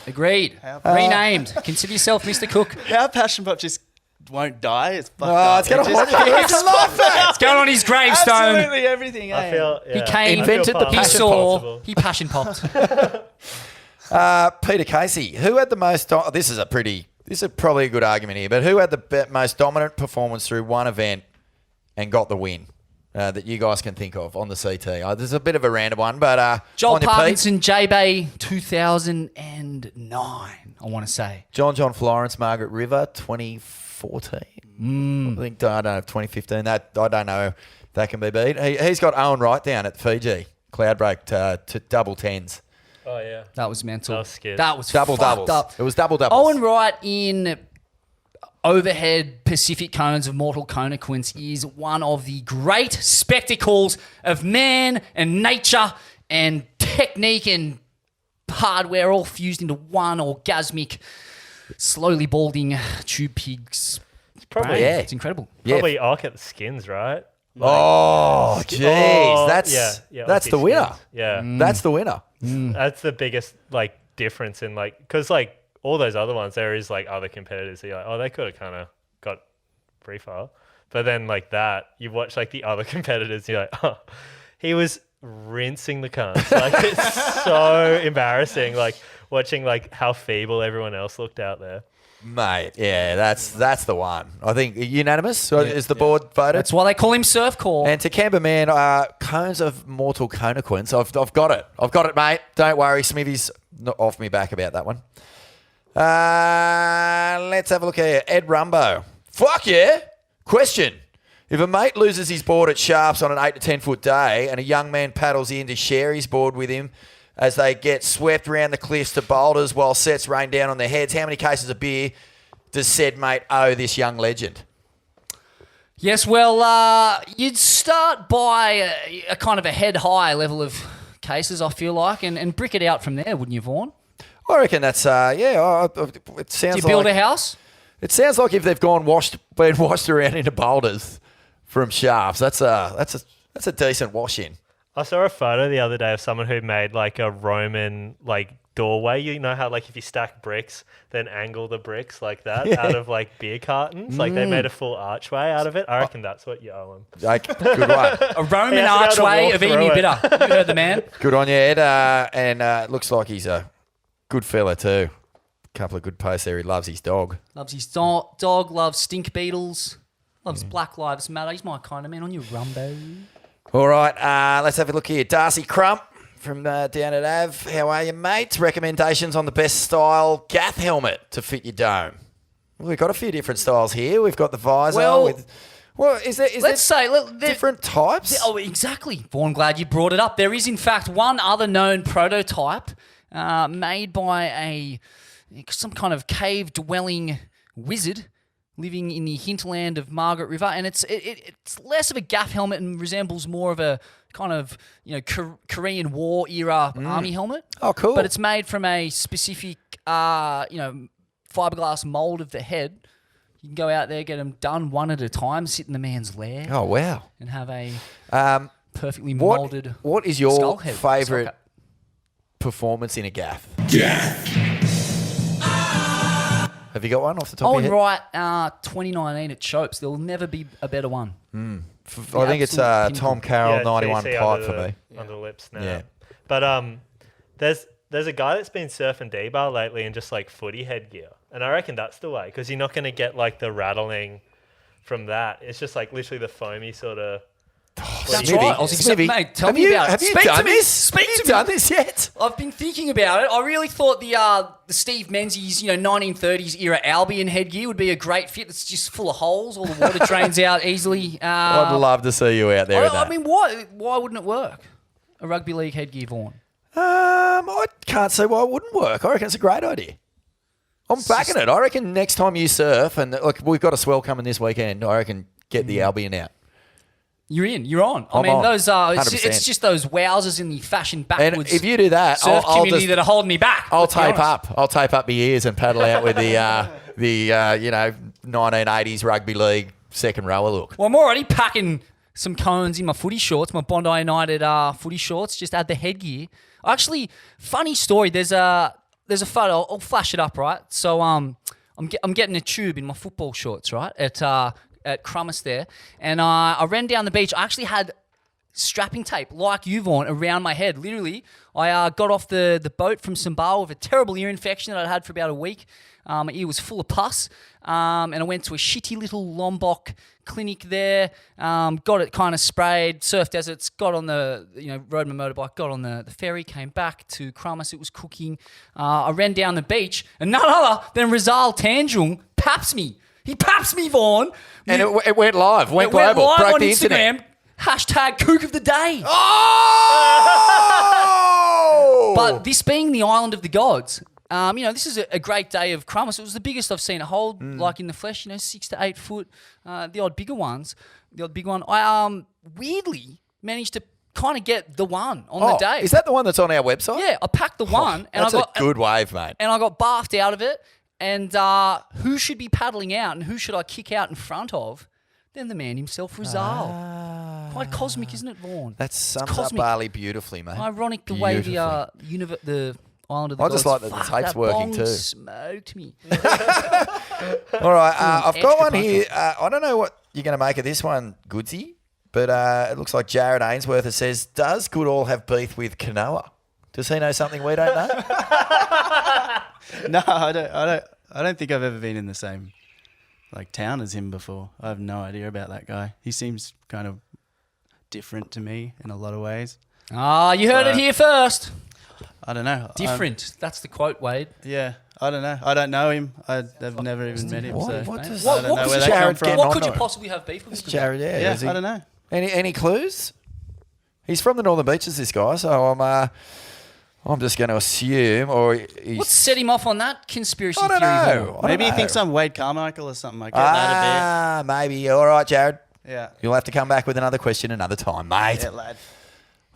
Agreed. Renamed. Consider yourself Mr. Cook. Our Passion Pop just won't die. It's fucked up. It's going on his gravestone. Absolutely everything. I feel he came, invented the passion pop. He passion popped. Peter Casey, who had the most? This is probably a good argument here, but who had the most dominant performance through one event and got the win that you guys can think of on the CT? There's a bit of a random one, but Joel Parkinson, J-Bay 2009, I want to say. John Florence, Margaret River 2014. I think I don't know 2015. That I don't know. That can be beat. He's got Owen Wright down at Fiji Cloudbreak to double tens. Oh yeah, that was mental. That was scary. That was double doubles. Up. It was double doubles. Owen Wright in overhead Pacific cones of Mortal Conequence is one of the great spectacles of man and nature and technique and hardware all fused into one orgasmic, slowly balding tube pig's probably brain. It's incredible. Probably Arc at the Skins, right? Oh, jeez. That's the winner. Skins. Yeah. That's the winner. That's the biggest difference in because all those other ones, there is other competitors that you're like, they could have kind of got freefall. But then that, you watch the other competitors, you're like, oh, he was rinsing the cunts. It's so embarrassing, watching how feeble everyone else looked out there. Mate, yeah, that's the one. I think unanimous is the board voted. That's why they call him Surf Core. And to Canberra Man, cones of Mortal Conequence. I've got it. I've got it, mate. Don't worry, Smithy's not off me back about that one. Let's have a look here. Ed Rumbo. Fuck yeah. Question. If a mate loses his board at Sharps on an 8 to 10 foot day and a young man paddles in to share his board with him as they get swept around the cliffs to boulders while sets rain down on their heads, how many cases of beer does said mate owe this young legend? Yes, well, you'd start by a kind of a head-high level of cases, I feel like, and brick it out from there, wouldn't you, Vaughan? I reckon that's, it sounds like... Do you build a house? It sounds like if they've been washed around into boulders, from shafts. That's a decent wash in. I saw a photo the other day of someone who made like a Roman like doorway. You know how like if you stack bricks, then angle the bricks like that out of like beer cartons. Like they made a full archway out of it. I reckon that's what you owe him. Like, good one. A Roman archway of eating bitter. You heard the man. Good on you, Ed. And it looks like he's a good fella too. A couple of good posts there. He loves his dog. Loves his dog, loves stink beetles, loves Black Lives Matter. He's my kind of man on your rumbo. All right, let's have a look here. Darcy Crump from down at Av. How are you, mate? Recommendations on the best style gaff helmet to fit your dome. Well, we've got a few different styles here. We've got the visor. Is there different types? Oh, exactly. Vaughan, glad you brought it up. There is, in fact, one other known prototype made by some kind of cave-dwelling wizard living in the hinterland of Margaret River, and it's less of a gaff helmet and resembles more of a kind of Korean War era army helmet. Oh, cool! But it's made from a specific fiberglass mold of the head. You can go out there, get them done one at a time, sit in the man's lair. Oh wow! And have a perfectly molded. What is your favourite performance in a gaff? Gaff. Have you got one off the top of your head? Right, 2019 at Chopes. There'll never be a better one. I think it's Tom Carroll 91 pipe for me. Under the lips now. Yeah. But there's a guy that's been surfing D-bar lately in just like footy headgear. And I reckon that's the way, because you're not going to get like the rattling from that. It's just like literally the foamy sort of... That's right. Mate, tell me about it. Have you done this? Speak to me. Done this yet? I've been thinking about it. I really thought the Steve Menzies, 1930s era Albion headgear would be a great fit. It's just full of holes. All the water drains out easily. I'd love to see you out there. I mean, why wouldn't it work? A rugby league headgear, Vaughan. I can't see why it wouldn't work. I reckon it's a great idea. I'm backing it. I reckon next time you surf, and look, we've got a swell coming this weekend. I reckon get the Albion out. You're in. You're on. I mean, those are. It's just those wowsers in the fashion backwards. And if you do that, surf community that are holding me back. I'll tape up. I'll tape up my ears and paddle out with the 1980s rugby league second rower look. Well, I'm already packing some cones in my footy shorts, my Bondi United footy shorts. Just add the headgear. Actually, funny story. There's a photo. I'll flash it up, right? So I'm getting a tube in my football shorts, right? At Crummus there, and I ran down the beach. I actually had strapping tape, like you, Vaughan, around my head. Literally, I got off the boat from Sumbawa with a terrible ear infection that I'd had for about a week. My ear was full of pus, and I went to a shitty little Lombok clinic there, got it kind of sprayed, surf deserts, got on rode my motorbike, got on the ferry, came back to Crummus. It was cooking. I ran down the beach, and none other than Rizal Tanjung paps me. He paps me, Vaughan. And it went live, went global, went live broke on the Instagram. internet. Hashtag kook of the day. Oh! But this being the island of the gods, this is a great day of Crummus. It was the biggest I've seen it hold, like in the flesh, 6 to 8 foot. The odd bigger ones. The odd big one. I weirdly managed to kind of get the one on the day. Is that the one that's on our website? Yeah, I packed the one. And that's a good wave, mate. And I got bathed out of it. And who should be paddling out and who should I kick out in front of than the man himself, Rizal. Quite cosmic, isn't it, Vaughan? That sums up Bali beautifully, mate. Ironic the way the island of the gods. I just like that the tape's working too. Smoked me. All right, I've got one here. I don't know what you're going to make of this one, Goodsy, but it looks like Jared Ainsworth says, does Goodall have beef with Kanoa? Does he know something we don't know? No, I don't think I've ever been in the same town as him before. I have no idea about that guy. He seems kind of different to me in a lot of ways. You heard it here first. I don't know. Different. That's the quote, Wade. Yeah, I don't know. I don't know him. I've never even met him. What I could you possibly have beef with? Jared, I don't know. Any clues? He's from the Northern Beaches, this guy, so I'm just going to assume, what set him off on that conspiracy theory? Maybe he thinks I'm Wade Carmichael or something. I get that a bit. Maybe. All right, Jared. Yeah. You'll have to come back with another question another time, mate. Yeah, lad.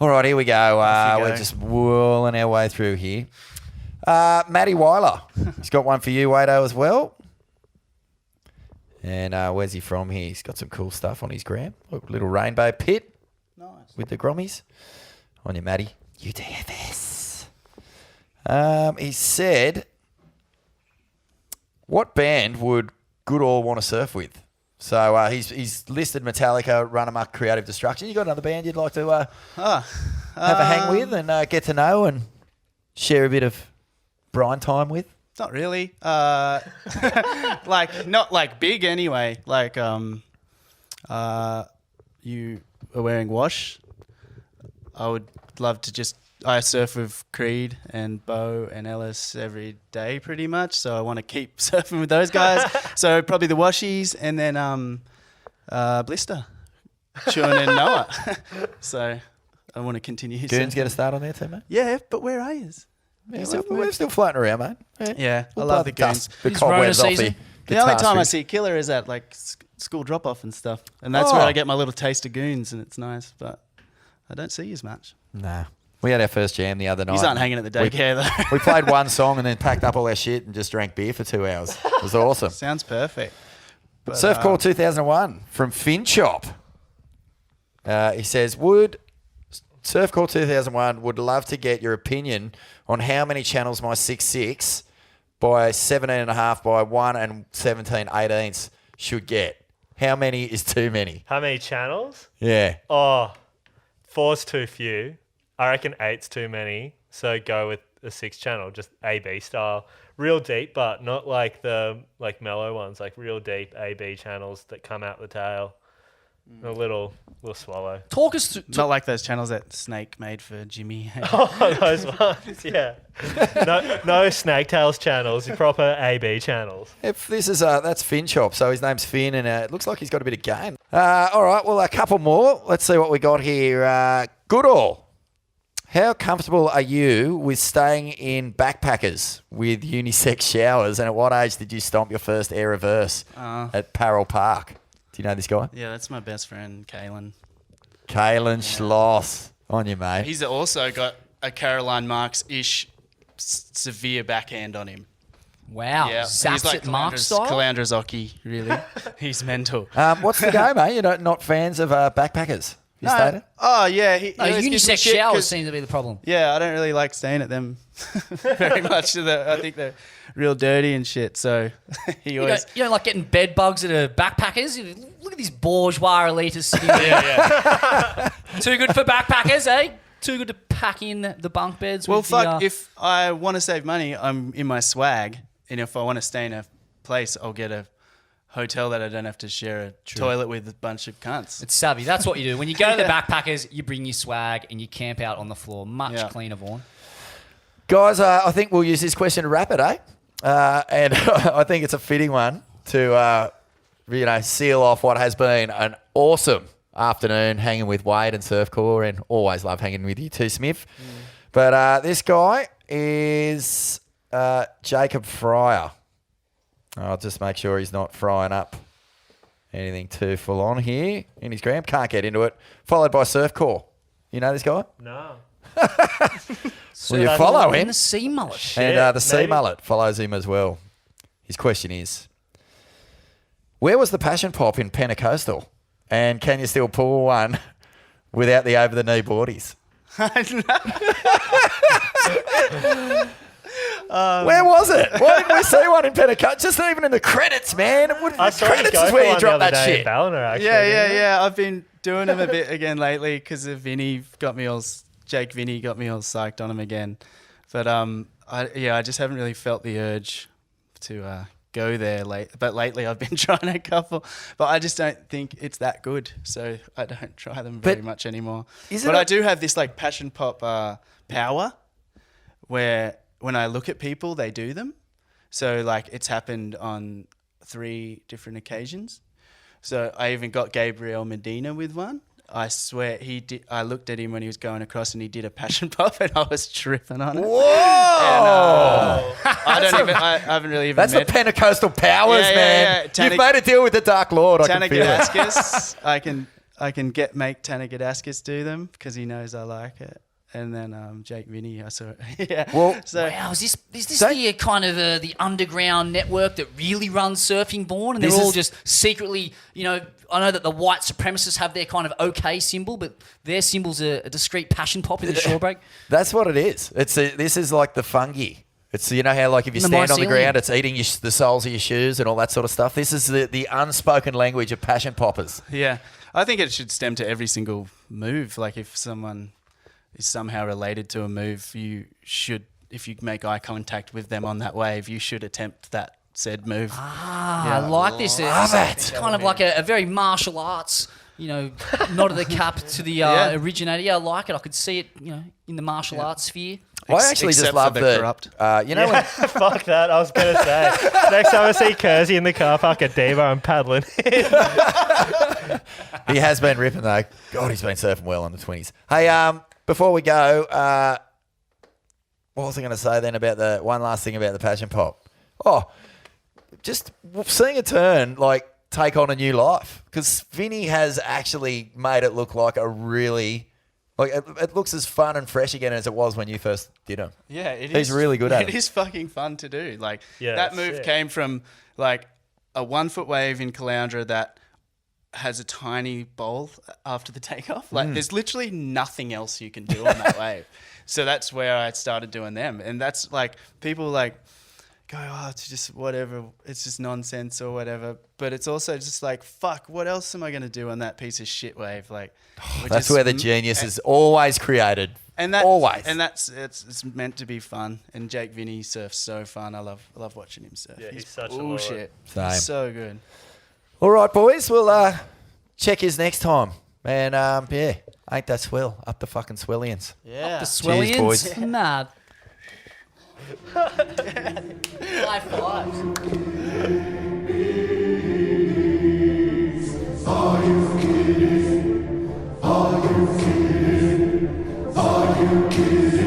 All right, here we go. We're just whirling our way through here. Matty Weiler. He's got one for you, Wado, as well. And where's he from here? He's got some cool stuff on his gram. Look, little rainbow pit. Nice. With the grommies. On you, Matty. UTFS. He said, what band would Goodall want to surf with? So he's listed Metallica, Run Amok, Creative Destruction. You got another band you'd like to have a hang with and get to know and share a bit of brine time with? Not really. Like not like big anyway. Like you are wearing wash. I would love to I surf with Creed and Bo and Ellis every day pretty much, so I want to keep surfing with those guys. So probably the Washies and then Blister, Sean and Noah. So I want to continue. Goons get a start on there too, mate? Yeah, but where are you? Yeah, we're still floating around, mate. Yeah, We'll I love blow the Goons. The cobwebs off the The only guitar time I strings. see Killer is at like school drop off and stuff, and that's where I get my little taste of Goons, and it's nice. But I don't see you as much. Nah. We had our first jam the other night. He's not hanging at the daycare though. We played one song and then packed up all our shit and just drank beer for 2 hours. It was awesome. Sounds perfect. But, Surf Call 2001 from Finchop. He says, Surf Call 2001 would love to get your opinion on how many channels my 6.6 by 17.5 by 1 and 17/18 should get. How many is too many? How many channels? Yeah. Oh, 4's too few. I reckon 8's too many. So go with a 6 channel, just A-B style. Real deep, but not like the mellow ones, like real deep A-B channels that come out the tail. A little swallow. Talk us through. Not like those channels that Snake made for Jimmy. Oh, those ones, yeah. No Snaketails channels, proper AB channels. If this is that's Finchop, so his name's Finn, and it looks like he's got a bit of game. All right, well, a couple more. Let's see what we got here. Goodall. How comfortable are you with staying in backpackers with unisex showers, and at what age did you stomp your first air reverse at Parrell Park? Do you know this guy? Yeah, that's my best friend, Kalen. Kalen Schloss. On you, mate. He's also got a Caroline Marks-ish severe backhand on him. Wow. Yeah. Zaps He's like it Mark style? Calandra Zocchi, really. He's mental. What's the go, mate? You're not fans of backpackers? You stayed at? Oh, yeah. No, unisex showers seem to be the problem. Yeah, I don't really like staying at them very much. I think they're real dirty and shit. So he always... You don't like getting bed bugs at a backpackers? Look at these bourgeois elitists sitting there. Too good for backpackers, eh? Too good to pack in the bunk beds. Well, with fuck, the, if I want to save money, I'm in my swag. And if I want to stay in a place, I'll get a hotel that I don't have to share a toilet with a bunch of cunts. It's savvy. That's what you do. When you go to the backpackers, you bring your swag and you camp out on the floor. Much cleaner, Vaughn. Guys, I think we'll use this question to wrap it, eh? And I think it's a fitting one to, seal off what has been an awesome afternoon hanging with Wade and Surfcore, and always love hanging with you too, Smith. But this guy is Jacob Fryer. I'll just make sure he's not frying up anything too full on here in his gram. Can't get into it. Followed by Surfcore. You know this guy? No. Well, you follow him. And the sea mullet. And the sea mullet follows him as well. His question is, where was the passion pop in Pentecostal? And can you still pull one without the over-the-knee boardies? Where was it? Why didn't we see one in Pentecostal? Just even in the credits, man. I saw Credits you go is for where you one drop the other that day shit. in Ballina, actually. Yeah. I've been doing them a bit again lately because of Vinny got me all... Jake Vinny got me all psyched on him again. But I just haven't really felt the urge to go there But lately I've been trying a couple. But I just don't think it's that good. So I don't try them very much anymore. But I do have this like passion pop power where when I look at people, they do them. So like it's happened on 3 different occasions. So I even got Gabriel Medina with one. I swear he did. I looked at him when he was going across and he did a passion pop and I was tripping on it. Whoa! And, I haven't really even That's met... the Pentecostal powers, man. You've made a deal with the Dark Lord. I can feel it. I can make Tanner Gadaskis do them because he knows I like it. And then Jake Vinny, I saw it. Yeah. Well, so Wow, is this the kind of the underground network that really runs Surfing Born? And they're This all is- just secretly, I know that the white supremacists have their kind of OK symbol, but their symbol's a discreet passion pop in the shore break. That's what it is. This is like the fungi. It's how like if you The stand on the mycelium. ground, it's eating the soles of your shoes and all that sort of stuff. This is the unspoken language of passion poppers. yeah, I think it should stem to every single move. Like if someone is somehow related to a move, you should, if you make eye contact with them on that wave, you should attempt that said move. I like this. It's kind of like a very martial arts, nod of the cap to the originator. Yeah, I like it. I could see it, in the martial arts sphere. I actually just love the corrupt. when Fuck that. I was going to say. Next time I see Kersey in the car park at Devo, I'm paddling. he has been ripping though. God, he's been surfing well in the 20s. Hey, before we go, what was I going to say then about the one last thing about the passion pop? Oh, just seeing a turn take on a new life because Vinny has actually made it look like a really. It looks as fun and fresh again as it was when you first did him. Yeah, it is. He's really good at it. It is fucking fun to do. Yeah, that it's move sick. came from a 1 foot wave in Caloundra that has a tiny bowl after the takeoff. There's literally nothing else you can do on that wave. So that's where I started doing them. And that's people go, oh, it's just whatever. It's just nonsense or whatever. But it's also just fuck, what else am I going to do on that piece of shit wave? That's where the genius is always created. Always. And it's meant to be fun. And Jake Vinny surfs so fun. I love watching him surf. Yeah, he's such a bullshit. Same. He's so good. All right, boys. We'll check his next time. And ain't that swell? Up the fucking Swellians. Yeah. The Swellians? Cheers, boys. Mad. High fives. Are you kidding? Are you kidding? Are you kidding?